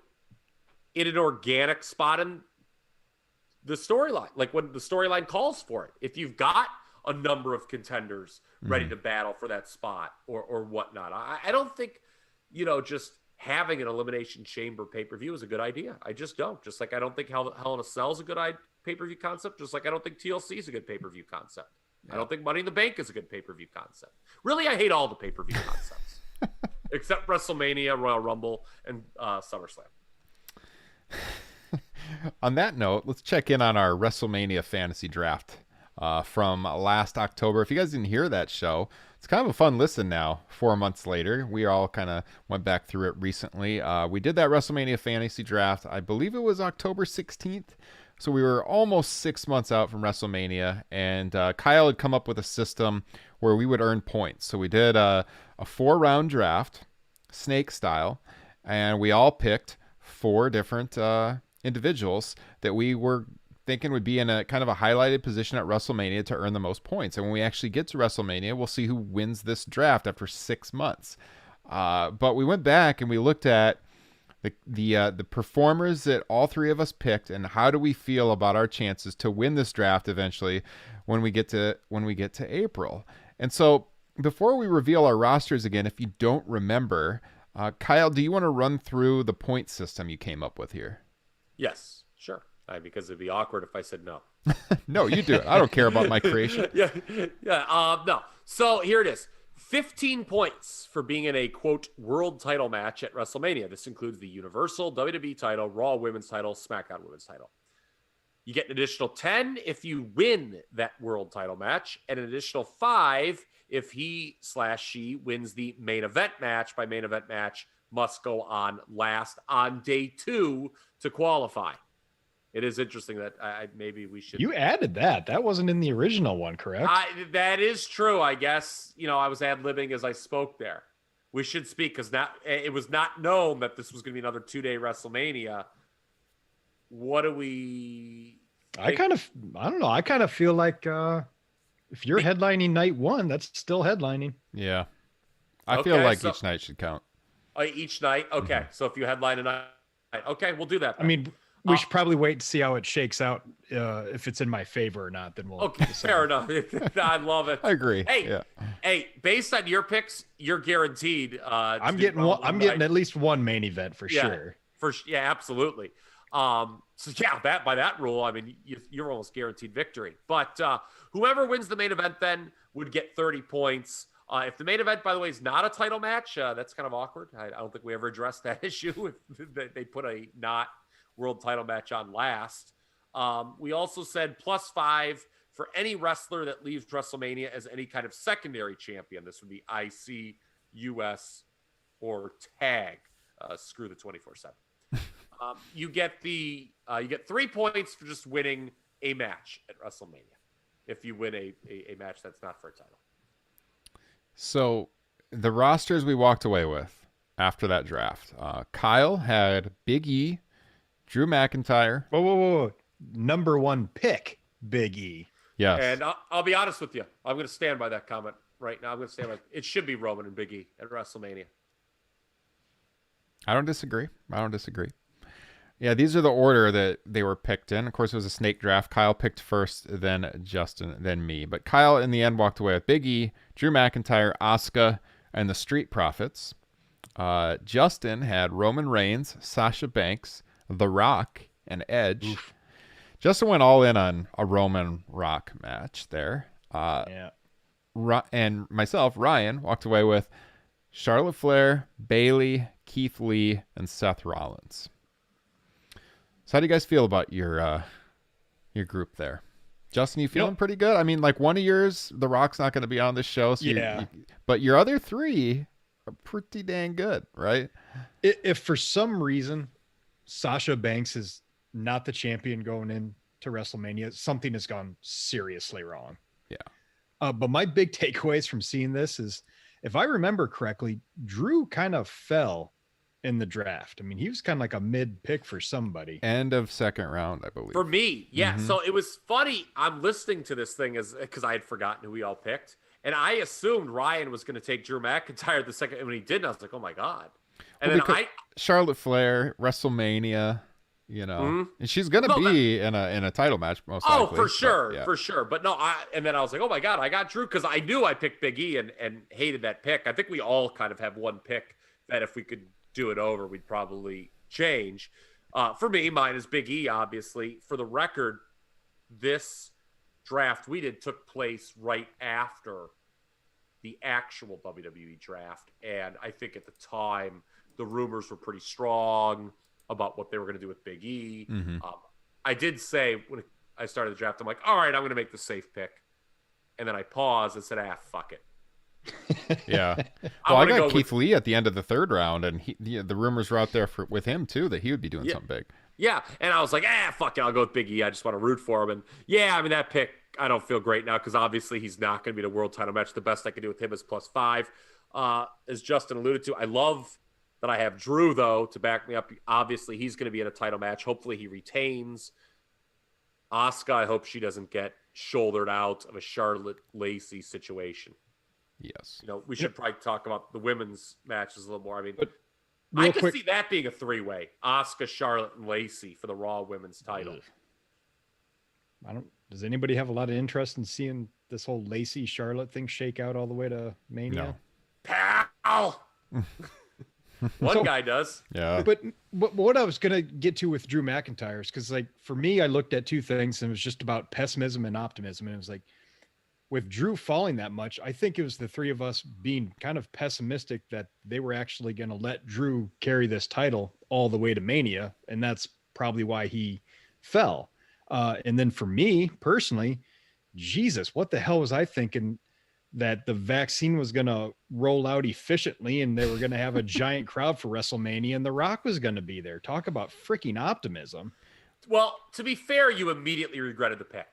in an organic spot in the storyline, like when the storyline calls for it. If you've got a number of contenders ready to battle for that spot or whatnot, I don't think, you know, just having an Elimination Chamber pay-per-view is a good idea. I just don't. Just like I don't think Hell in a Cell is a good pay-per-view concept, just like I don't think TLC is a good pay-per-view concept. I don't think Money in the Bank is a good pay-per-view concept. Really, I hate all the pay-per-view concepts. Except WrestleMania, Royal Rumble, and SummerSlam. On that note, let's check in on our WrestleMania fantasy draft from last October. If you guys didn't hear that show, it's kind of a fun listen now, 4 months later. We all kind of went back through it recently. We did that WrestleMania fantasy draft. I believe it was October 16th. So we were almost 6 months out from WrestleMania, and Kyle had come up with a system where we would earn points. So we did a 4-round draft, snake style, and we all picked 4 different individuals that we were thinking would be in a kind of a highlighted position at WrestleMania to earn the most points. And when we actually get to WrestleMania, we'll see who wins this draft after 6 months. But we went back and we looked at the performers that all 3 of us picked, and how do we feel about our chances to win this draft eventually when we get to April. And so before we reveal our rosters again, if you don't remember, Kyle, do you want to run through the point system you came up with here? Yes, sure. Because it'd be awkward if I said no. No, you do it. I don't care about my creation. No. So here it is. 15 points for being in a, quote, world title match at WrestleMania. This includes the Universal, WWE title, Raw Women's title, SmackDown Women's title. You get an additional 10 if you win that world title match, and an additional 5 if he/she wins the main event match. By main event match, must go on last on day 2 to qualify. It is interesting that maybe we should. You added that. That wasn't in the original one, correct? That is true. I guess, you know, I was ad-libbing as I spoke there. We should speak because it was not known that this was going to be another 2-day WrestleMania. What do we think? I don't know. I kind of feel like if you're headlining night 1, that's still headlining. Yeah. I feel like each night should count. Each night? Okay. Mm-hmm. So if you headline a night, okay, we'll do that then. I mean, we should probably wait to see how it shakes out. If it's in my favor or not, then we'll. Okay, fair enough. I love it. I agree. Hey, based on your picks, you're guaranteed. I'm getting at least one main event for sure. Absolutely. By that rule, I mean, you're almost guaranteed victory. But whoever wins the main event then would get 30 points. If the main event, by the way, is not a title match, that's kind of awkward. I don't think we ever addressed that issue. If they put a not world title match on last. We also said +5 for any wrestler that leaves WrestleMania as any kind of secondary champion. This would be IC, US, or tag. Screw the 24/7. You get 3 points for just winning a match at WrestleMania if you win a match that's not for a title. So the rosters we walked away with after that draft, Kyle had Big E, Drew McIntyre. Whoa. Number 1 pick, Big E. Yes. And I'll be honest with you. I'm going to stand by that comment right now. I'm going to stand by it. Should be Roman and Big E at WrestleMania. I don't disagree. Yeah, these are the order that they were picked in. Of course, it was a snake draft. Kyle picked first, then Justin, then me. But Kyle, in the end, walked away with Big E, Drew McIntyre, Asuka, and the Street Profits. Justin had Roman Reigns, Sasha Banks, The Rock, and Edge. Oof. Justin went all in on a Roman Rock match there. Yeah. And myself, Ryan, walked away with Charlotte Flair, Bayley, Keith Lee, and Seth Rollins. So how do you guys feel about your group there? Justin, you feeling pretty good? I mean, like one of yours, The Rock's not going to be on this show. So but your other three are pretty dang good, right? If for some reason Sasha Banks is not the champion going into WrestleMania, something has gone seriously wrong. Yeah. But my big takeaways from seeing this is, if I remember correctly, Drew kind of fell in the draft. I mean, he was kind of like a mid pick for somebody. End of second round, I believe. For me, yeah. So it was funny. I'm listening to this thing because I had forgotten who we all picked. And I assumed Ryan was going to take Drew McIntyre the second. And when he didn't, I was like, oh my God. And then Charlotte Flair, WrestleMania, and she's going to be in a title match most likely. Oh, for sure. For sure. But no, and then I was like, oh my God, I got Drew, because I knew I picked Big E and hated that pick. I think we all kind of have one pick that if we could do it over, we'd probably change. For me, mine is Big E, obviously. For the record, this draft we did took place right after the actual WWE draft. And I think at the time, the rumors were pretty strong about what they were going to do with Big E. I did say when I started the draft, I'm like, all right, I'm going to make the safe pick. And then I paused and said, fuck it. Yeah. Well, I got Keith Lee at the end of the third round, and the rumors were out there with him too that he would be doing something big. Yeah, and I was like, fuck it, I'll go with Big E. I just want to root for him. And yeah, I mean, that pick, I don't feel great now because obviously he's not going to be the world title match. The best I can do with him is +5. As Justin alluded to, I love that I have Drew, though, to back me up. Obviously, he's going to be in a title match. Hopefully he retains. Asuka, I hope she doesn't get shouldered out of a Charlotte Lacey situation. Yes. We should probably talk about the women's matches a little more. I mean, I could see that being a 3-way. Asuka, Charlotte, and Lacey for the Raw women's title. Does anybody have a lot of interest in seeing this whole Lacey Charlotte thing shake out all the way to Mania? No. Pal! One guy does. Yeah. But what I was going to get to with Drew McIntyre is because, like, for me, I looked at two things and it was just about pessimism and optimism. And it was like, with Drew falling that much, I think it was the three of us being kind of pessimistic that they were actually going to let Drew carry this title all the way to Mania. And that's probably why he fell. And then for me personally, Jesus, what the hell was I thinking that the vaccine was going to roll out efficiently and they were going to have a giant crowd for WrestleMania and The Rock was going to be there? Talk about freaking optimism. Well, to be fair, you immediately regretted the pick.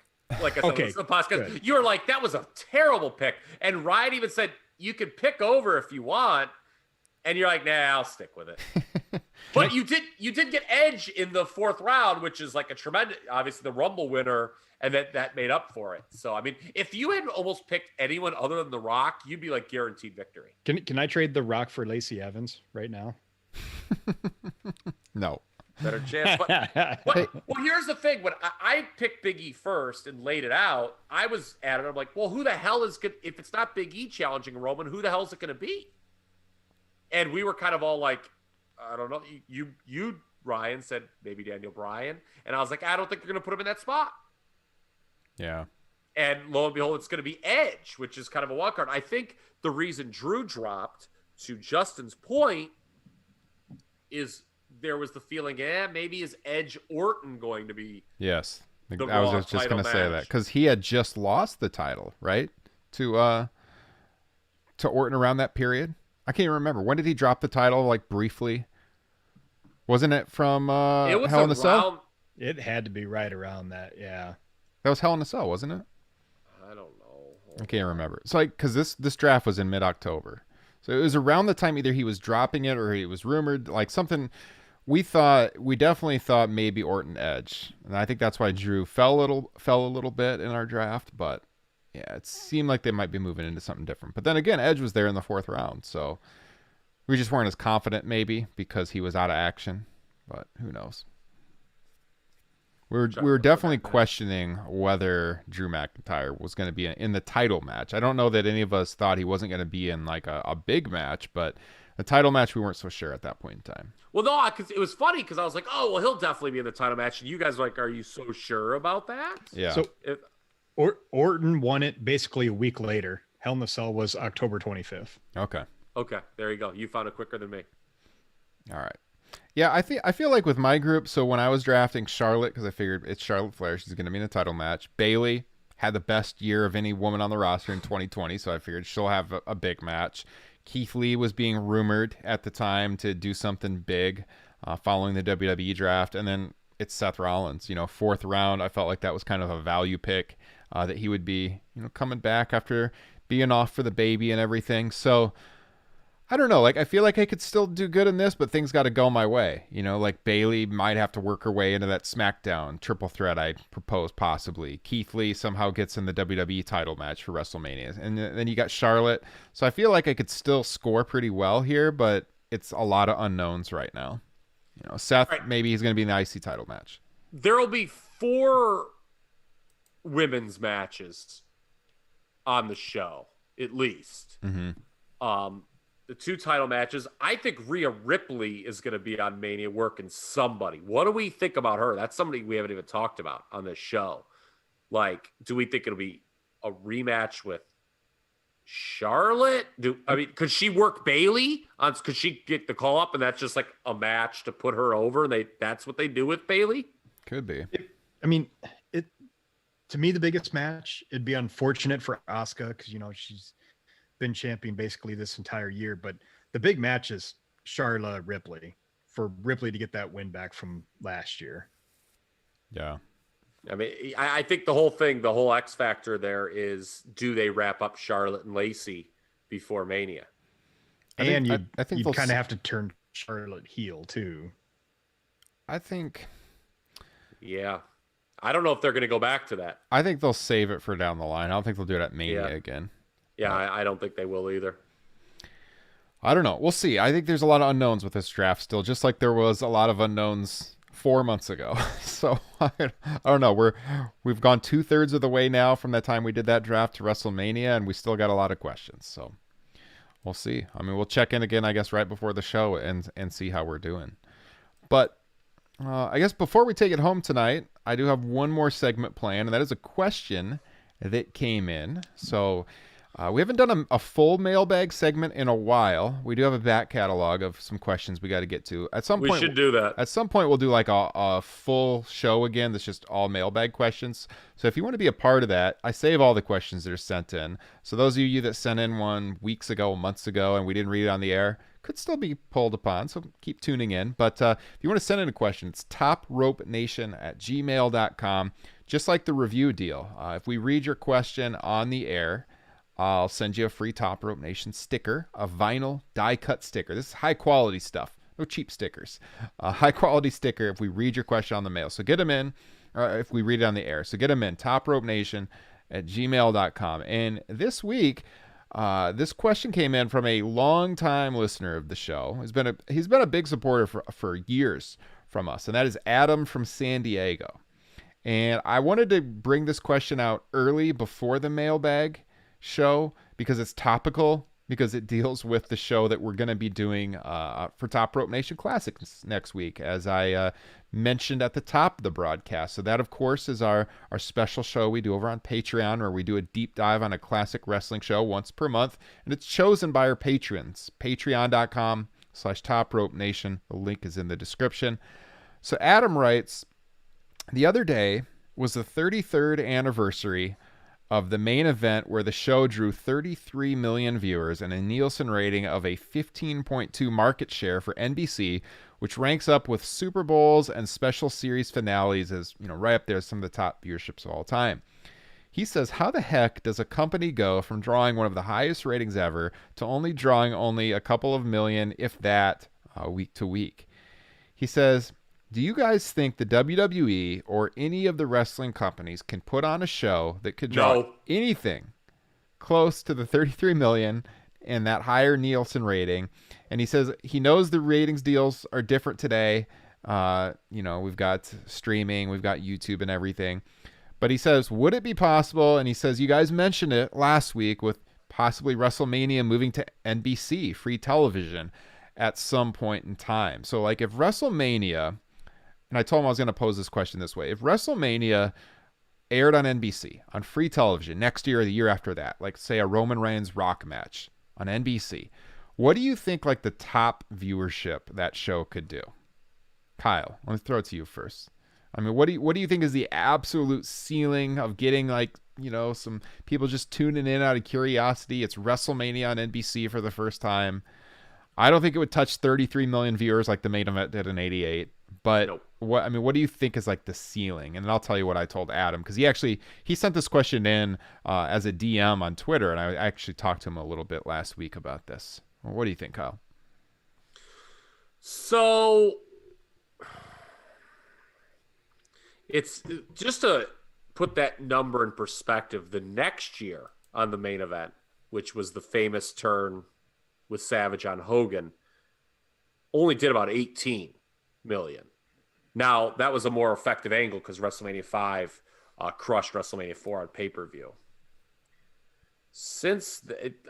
Like I said, okay, the podcast, you were like, that was a terrible pick. And Ryan even said, you could pick over if you want. And you're like, nah, I'll stick with it. But you did get Edge in the fourth round, which is like a tremendous, obviously the Rumble winner, and that made up for it. So, I mean, if you had almost picked anyone other than The Rock, you'd be like guaranteed victory. Can I trade The Rock for Lacey Evans right now? No. Better chance. But well, here's the thing. When I picked Big E first and laid it out, I was at it. I'm like, well, who the hell is good? If it's not Big E challenging Roman, who the hell is it going to be? And we were kind of all like, I don't know. You Ryan said maybe Daniel Bryan, and I was like, I don't think they're going to put him in that spot. Yeah. And lo and behold, it's going to be Edge, which is kind of a wild card. I think the reason Drew dropped, to Justin's point, is there was the feeling, maybe is Edge Orton going to be? Yes. I was just going to say that because he had just lost the title, right? To Orton around that period. I can't even remember. When did he drop the title, like briefly? Wasn't it from Hell in a Cell? It had to be right around that, yeah. That was Hell in a Cell, wasn't it? I don't know. I can't remember. It's like, because this draft was in mid-October. So it was around the time either he was dropping it or it was rumored, like something. We definitely thought maybe Orton Edge. And I think that's why Drew fell a little bit in our draft. But yeah, it seemed like they might be moving into something different. But then again, Edge was there in the fourth round. So we just weren't as confident maybe because he was out of action. But who knows? We were definitely questioning whether Drew McIntyre was going to be in the title match. I don't know that any of us thought he wasn't going to be in like a big match, but The title match, we weren't so sure at that point in time. Well, no, because it was funny because I was like, oh, well, he'll definitely be in the title match. And you guys were like, are you so sure about that? Yeah. So Orton won it basically a week later. Hell in a Cell was October 25th. Okay. Okay, there you go. You found it quicker than me. All right. Yeah, I feel like with my group, so when I was drafting Charlotte, because I figured it's Charlotte Flair, she's going to be in a title match. Bayley had the best year of any woman on the roster in 2020, so I figured she'll have a big match. Keith Lee was being rumored at the time to do something big following the WWE draft, and then it's Seth Rollins. Fourth round, I felt like that was kind of a value pick that he would be, coming back after being off for the baby and everything. So I don't know. Like, I feel like I could still do good in this, but things got to go my way. Like Bayley might have to work her way into that SmackDown triple threat I proposed possibly. Keith Lee somehow gets in the WWE title match for WrestleMania. And then you got Charlotte. So I feel like I could still score pretty well here, but it's a lot of unknowns right now. Seth, right. Maybe he's going to be in the IC title match. There will be 4 women's matches on the show, at least. Mm-hmm. The 2 title matches. I think Rhea Ripley is going to be on Mania working somebody. What do we think about her? That's somebody we haven't even talked about on this show. Like, do we think it'll be a rematch with Charlotte? Could she work Bayley? Could she get the call up and that's just like a match to put her over? And that's what they do with Bayley? Could be. To me, the biggest match, it'd be unfortunate for Asuka because, she's been champion basically this entire year, but the big match is Charlotte Ripley, for Ripley to get that win back from last year. Yeah. I think the whole X factor there is, do they wrap up Charlotte and Lacey before Mania? And you kind of have to turn Charlotte heel too. I think. Yeah. I don't know if they're going to go back to that. I think they'll save it for down the line. I don't think they'll do it at Mania again. Yeah, I don't think they will either. I don't know. We'll see. I think there's a lot of unknowns with this draft still, just like there was a lot of unknowns 4 months ago. So I don't know. We've gone 2/3 of the way now from the time we did that draft to WrestleMania, and we still got a lot of questions. So we'll see. We'll check in again, I guess, right before the show and see how we're doing. But I guess before we take it home tonight, I do have one more segment planned, and that is a question that came in. So we haven't done a full mailbag segment in a while. We do have a back catalog of some questions we got to get to. At some point, we should do that. At some point, we'll do like a full show again that's just all mailbag questions. So if you want to be a part of that, I save all the questions that are sent in. So those of you that sent in one weeks ago, months ago, and we didn't read it on the air, could still be pulled upon, so keep tuning in. But if you want to send in a question, it's topropenation@gmail.com, just like the review deal. If we read your question on the air, I'll send you a free Top Rope Nation sticker, a vinyl die-cut sticker. This is high-quality stuff, no cheap stickers. A high-quality sticker if we read your question on the mail. So get them in, or if we read it on the air. So get them in, topropenation@gmail.com. And this week, this question came in from a long-time listener of the show. He's been a big supporter for years from us, and that is Adam from San Diego. And I wanted to bring this question out early before the mailbag show because it's topical, because it deals with the show that we're going to be doing for Top Rope Nation Classics next week, as I mentioned at the top of the broadcast. So that, of course, is our special show we do over on Patreon, where we do a deep dive on a classic wrestling show once per month, and it's chosen by our patrons. Patreon.com/Top Rope Nation. The link is in the description. So Adam writes, the other day was the 33rd anniversary of the main event, where the show drew 33 million viewers and a Nielsen rating of a 15.2 market share for NBC, which ranks up with Super Bowls and special series finales as, right up there as some of the top viewerships of all time. He says, how the heck does a company go from drawing one of the highest ratings ever to only drawing a couple of million, if that, week to week? He says, do you guys think the WWE or any of the wrestling companies can put on a show that could draw anything close to the 33 million and that higher Nielsen rating? And he says he knows the ratings deals are different today. We've got streaming, we've got YouTube and everything. But he says, would it be possible? And he says, you guys mentioned it last week with possibly WrestleMania moving to NBC, free television at some point in time. So like if WrestleMania, and I told him I was going to pose this question this way, if WrestleMania aired on NBC, on free television next year or the year after that, like say a Roman Reigns Rock match on NBC, what do you think like the top viewership that show could do? Kyle, let me throw it to you first. I mean, what do you think is the absolute ceiling of getting like, you know, some people just tuning in out of curiosity? It's WrestleMania on NBC for the first time. I don't think it would touch 33 million viewers like the main event did in '88. But Nope. what do you think is like the ceiling? And then I'll tell you what I told Adam, because he sent this question in as a DM on Twitter, and I actually talked to him a little bit last week about this. Well, what do you think, Kyle? So it's just to put that number in perspective. The next year on the main event, which was the famous turn with Savage on Hogan, only did about 18 million. Now, that was a more effective angle because WrestleMania 5 crushed WrestleMania 4 on pay-per-view.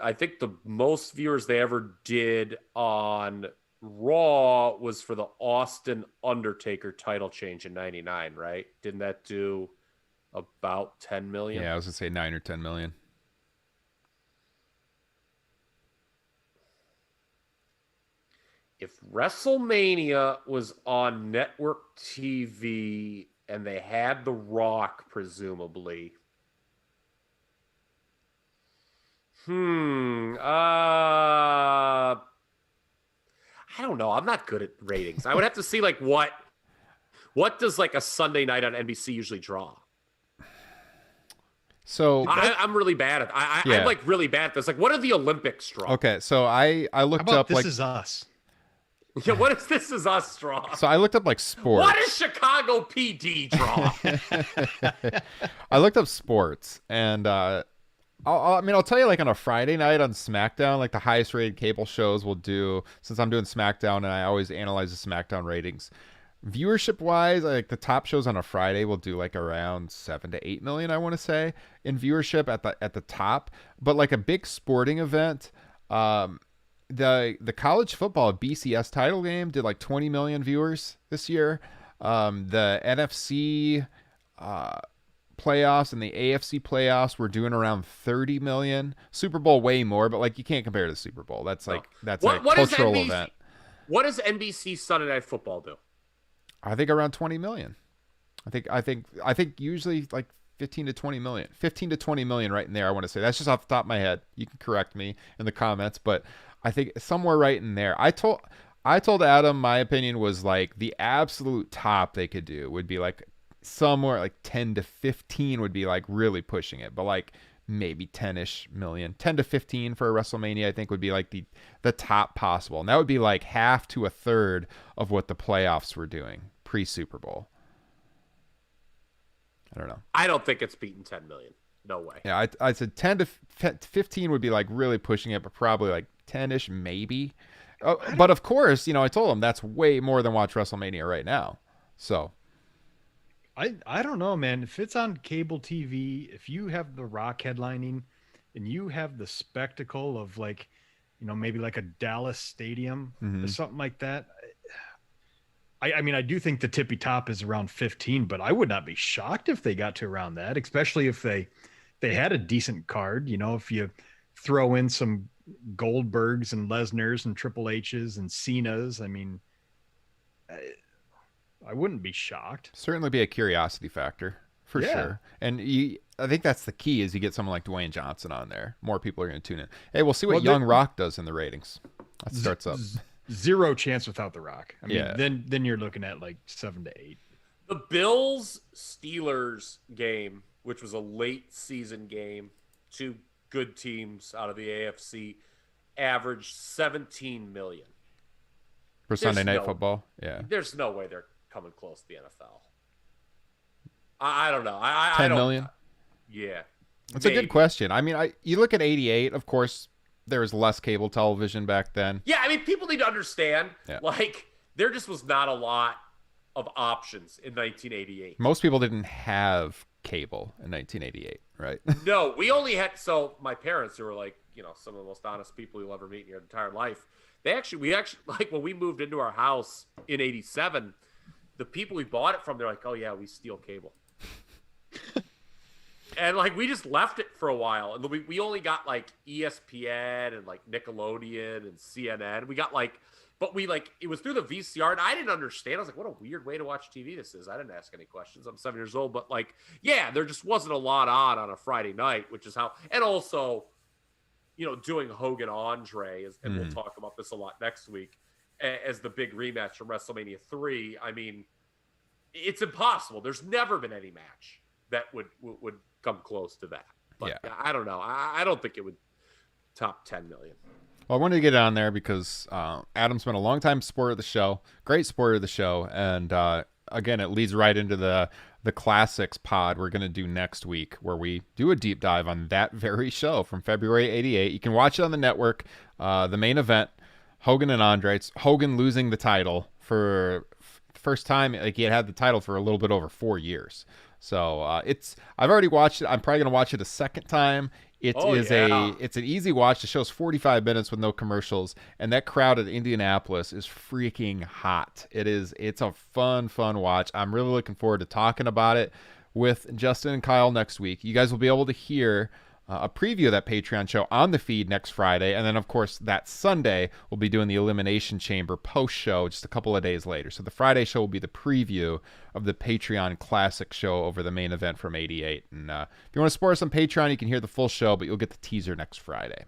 I think the most viewers they ever did on Raw was for the Austin Undertaker title change in '99, right? Didn't that do about 10 million? Yeah, I was going to say 9 or 10 million. If WrestleMania was on network TV and they had The Rock, presumably, I don't know. I'm not good at ratings. I would have to see like what does like a Sunday night on NBC usually draw? So I'm really bad at. I'm like really bad at this. Like, what are the Olympics draw? Okay, so I looked How about up This like Is Us. Yeah, what is This Is Us draw? so I looked up like sports. What is Chicago PD draw? I looked up sports, and I'll tell you, like on a Friday night on SmackDown, like the highest rated cable shows will do, since I'm doing SmackDown and I always analyze the SmackDown ratings. Viewership wise, like the top shows on a Friday will do like around 7 to 8 million, I want to say, in viewership at the top. But like a big sporting event, the college football BCS title game did like 20 million viewers this year. The NFC playoffs and the AFC playoffs were doing around 30 million. Super Bowl way more, but like you can't compare to the Super Bowl. That's like that's a cultural event. What does NBC Sunday Night Football do? I think around 20 million. I think usually like 15 to 20 million. 15 to 20 million right in there, I want to say. That's just off the top of my head. You can correct me in the comments, but I think somewhere right in there. I told Adam my opinion was like the absolute top they could do would be like somewhere like 10 to 15 would be like really pushing it, but like maybe 10-ish million. 10 to 15 for a WrestleMania I think would be like the top possible. And that would be like half to a third of what the playoffs were doing pre-Super Bowl. I don't know. I don't think it's beaten 10 million. No way. Yeah, I said 10 to 15 would be like really pushing it, but probably like 10-ish maybe. But of course, you know, I told him that's way more than watch WrestleMania right now. So I don't know, man. If it's on cable TV, if you have The Rock headlining and you have the spectacle of like, you know, maybe like a Dallas stadium or something like that. I mean, I do think the tippy top is around 15, but I would not be shocked if they got to around that, especially if they had a decent card. You know, if you throw in some Goldbergs and Lesnar's and Triple H's and Cena's, I mean, I wouldn't be shocked. Certainly be a curiosity factor for sure. And I think that's the key is you get someone like Dwayne Johnson on there. More people are going to tune in. Hey, we'll see what Young Rock does in the ratings. That starts up. Zero chance without The Rock. I mean, then you're looking at like 7 to 8. The Bills-Steelers game, which was a late season game, two good teams out of the AFC, averaged 17 million. For Sunday Night Football? Yeah. There's no way they're coming close to the NFL. I don't know. 10 million? Yeah. That's a good question. I mean, you look at 88, of course, there was less cable television back then. Yeah, I mean, people need to understand, like, there just was not a lot of options in 1988. Most people didn't have cable in 1988, right? No, we only had, so my parents, who were like, some of the most honest people you'll ever meet in your entire life, we actually, like when we moved into our house in 87, the people we bought it from, they're like, oh yeah, we steal cable. And like, we just left it for a while. And we only got like ESPN and like Nickelodeon and CNN. We got like, but it was through the VCR, and I didn't understand. I was like, what a weird way to watch TV this is. I didn't ask any questions. I'm 7 years old, but like, yeah, there just wasn't a lot on a Friday night, which is how, and also, doing Hogan Andre, and we'll talk about this a lot next week, as the big rematch from WrestleMania 3. I mean, it's impossible. There's never been any match that would come close to that. But yeah. I don't know. I don't think it would top 10 million. Well, I wanted to get on there because Adam's been a long-time supporter of the show, great supporter of the show, and again, it leads right into the Classics pod we're going to do next week, where we do a deep dive on that very show from February 88. You can watch it on the network. The main event, Hogan and Andre. It's Hogan losing the title for the first time. Like, he had the title for a little bit over 4 years. So I've already watched it. I'm probably going to watch it a second time. It's an easy watch. The show's 45 minutes with no commercials, and that crowd at Indianapolis is freaking hot. It's a fun watch. I'm really looking forward to talking about it with Justin and Kyle next week. You guys will be able to hear a preview of that Patreon show on the feed next Friday, and then of course that Sunday we'll be doing the Elimination Chamber post show just a couple of days later. So the Friday show will be the preview of the Patreon Classic show over the main event from 88. And if you want to support us on Patreon, you can hear the full show, but you'll get the teaser next Friday.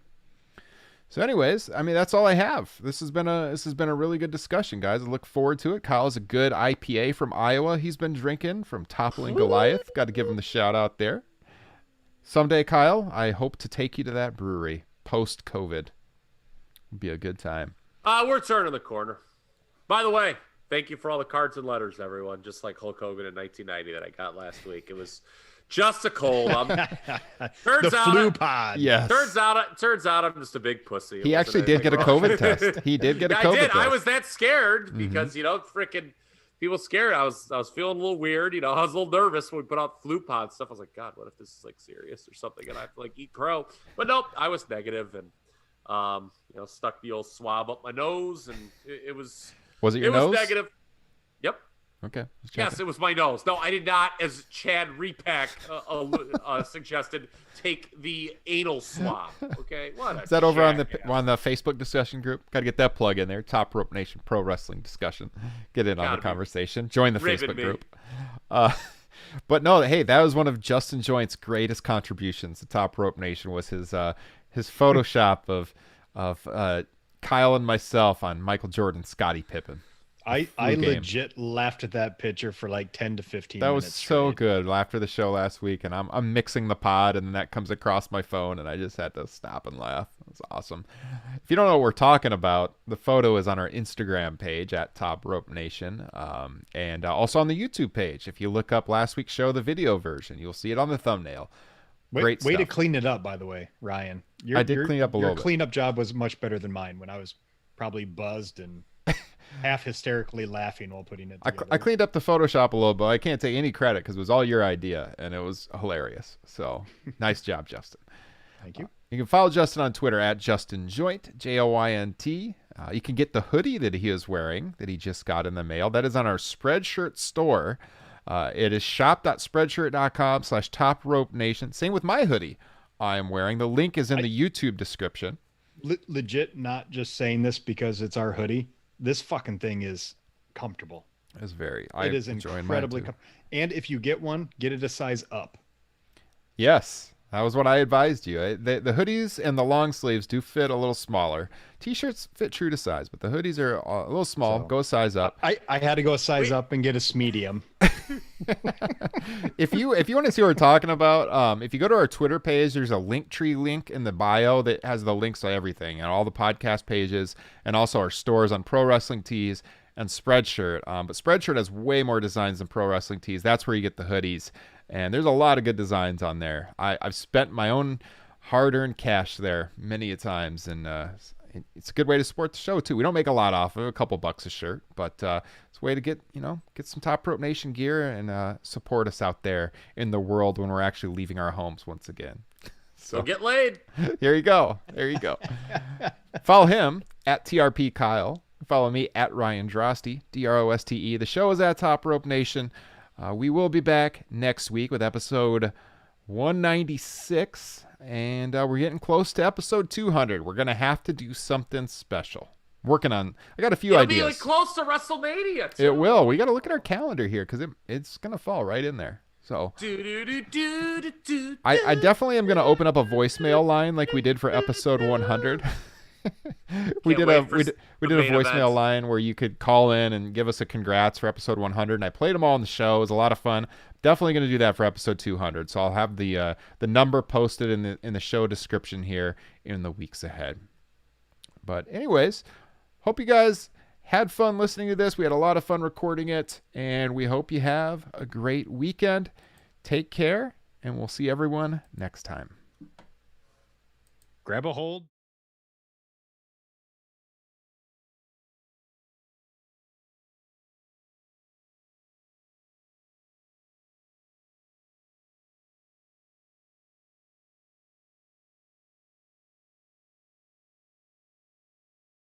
So anyways, I mean, that's all I have. This has been a really good discussion, guys. I look forward to it. Kyle's a good IPA from Iowa he's been drinking from Toppling Goliath. Got to give him the shout out there. Someday, Kyle, I hope to take you to that brewery post-COVID. It'd be a good time. We're turning the corner. By the way, thank you for all the cards and letters, everyone. Just like Hulk Hogan in 1990 that I got last week. It was just a cold. Flu pod. Yes. Turns out I'm just a big pussy. He actually did get a COVID test. He did get a COVID test. I was that scared because, freaking people scared. I was feeling a little weird. I was a little nervous when we put out flu pod stuff. I was like, God, what if this is like serious or something? And I have to like eat crow. But nope, I was negative and stuck the old swab up my nose, and it was. Was it your nose? It was negative. Yep. Okay. Yes, it was my nose. No, I did not, as Chad Repack suggested, take the anal swab. Okay, what? Is that over on the Facebook discussion group? Got to get that plug in there. Top Rope Nation Pro Wrestling discussion. Get in on the conversation. Join the Facebook group. But no, hey, that was one of Justin Joint's greatest contributions to Top Rope Nation, was his Photoshop of Kyle and myself on Michael Jordan, Scottie Pippen. I legit laughed at that picture for like 10 to 15 minutes. That was so good after the show last week, and I'm mixing the pod, and then that comes across my phone, and I just had to stop and laugh. It was awesome. If you don't know what we're talking about, the photo is on our Instagram page at Top Rope Nation, and also on the YouTube page. If you look up last week's show, the video version, you'll see it on the thumbnail. Great way stuff. to clean it up, by the way, Ryan. I did clean up a little bit. Your cleanup job was much better than mine when I was probably buzzed and half hysterically laughing while putting it together. I cleaned up the Photoshop a little bit. I can't take any credit because it was all your idea, and it was hilarious. So nice job, Justin. Thank you. You can follow Justin on Twitter at JustinJoint, JOINT. You can get the hoodie that he is wearing that he just got in the mail. That is on our Spreadshirt store. It is shop.spreadshirt.com/TopRopeNation. Same with my hoodie I am wearing. The link is in the YouTube description. Legit, not just saying this because it's our hoodie. This fucking thing is comfortable. It is incredibly comfortable. And if you get one, get it a size up. Yes, that was what I advised you. The hoodies and the long sleeves do fit a little smaller. T-shirts fit true to size, but the hoodies are a little small. So, go a size up. I had to go a size up and get a medium. If you want to see what we're talking about, if you go to our Twitter page, there's a Linktree link in the bio that has the links to everything and all the podcast pages, and also our stores on Pro Wrestling Tees and Spreadshirt. But Spreadshirt has way more designs than Pro Wrestling Tees. That's where you get the hoodies, and there's a lot of good designs on there. I've spent my own hard-earned cash there many a times, and it's a good way to support the show too. We don't make a lot off of it, a couple bucks a shirt, but it's a way to get some Top Rope Nation gear and support us out there in the world when we're actually leaving our homes once again. So get laid. There you go. Follow him at TRP Kyle. Follow me at Ryan Droste, DROSTE. The show is at Top Rope Nation. We will be back next week with episode 196, and we're getting close to episode 200. We're going to have to do something special. Working on, I got a few ideas. It'll be close to WrestleMania, too. It will. We got to look at our calendar here because it's going to fall right in there. So I definitely am going to open up a voicemail line like we did for episode 100. we did a voicemail line where you could call in and give us a congrats for episode 100, and I played them all on the show. It was a lot of fun. Definitely going to do that for episode 200. So I'll have the number posted in the show description here in the weeks ahead. But anyways, hope you guys had fun listening to this. We had a lot of fun recording it, and we hope you have a great weekend. Take care, and we'll see everyone next time. Grab a hold.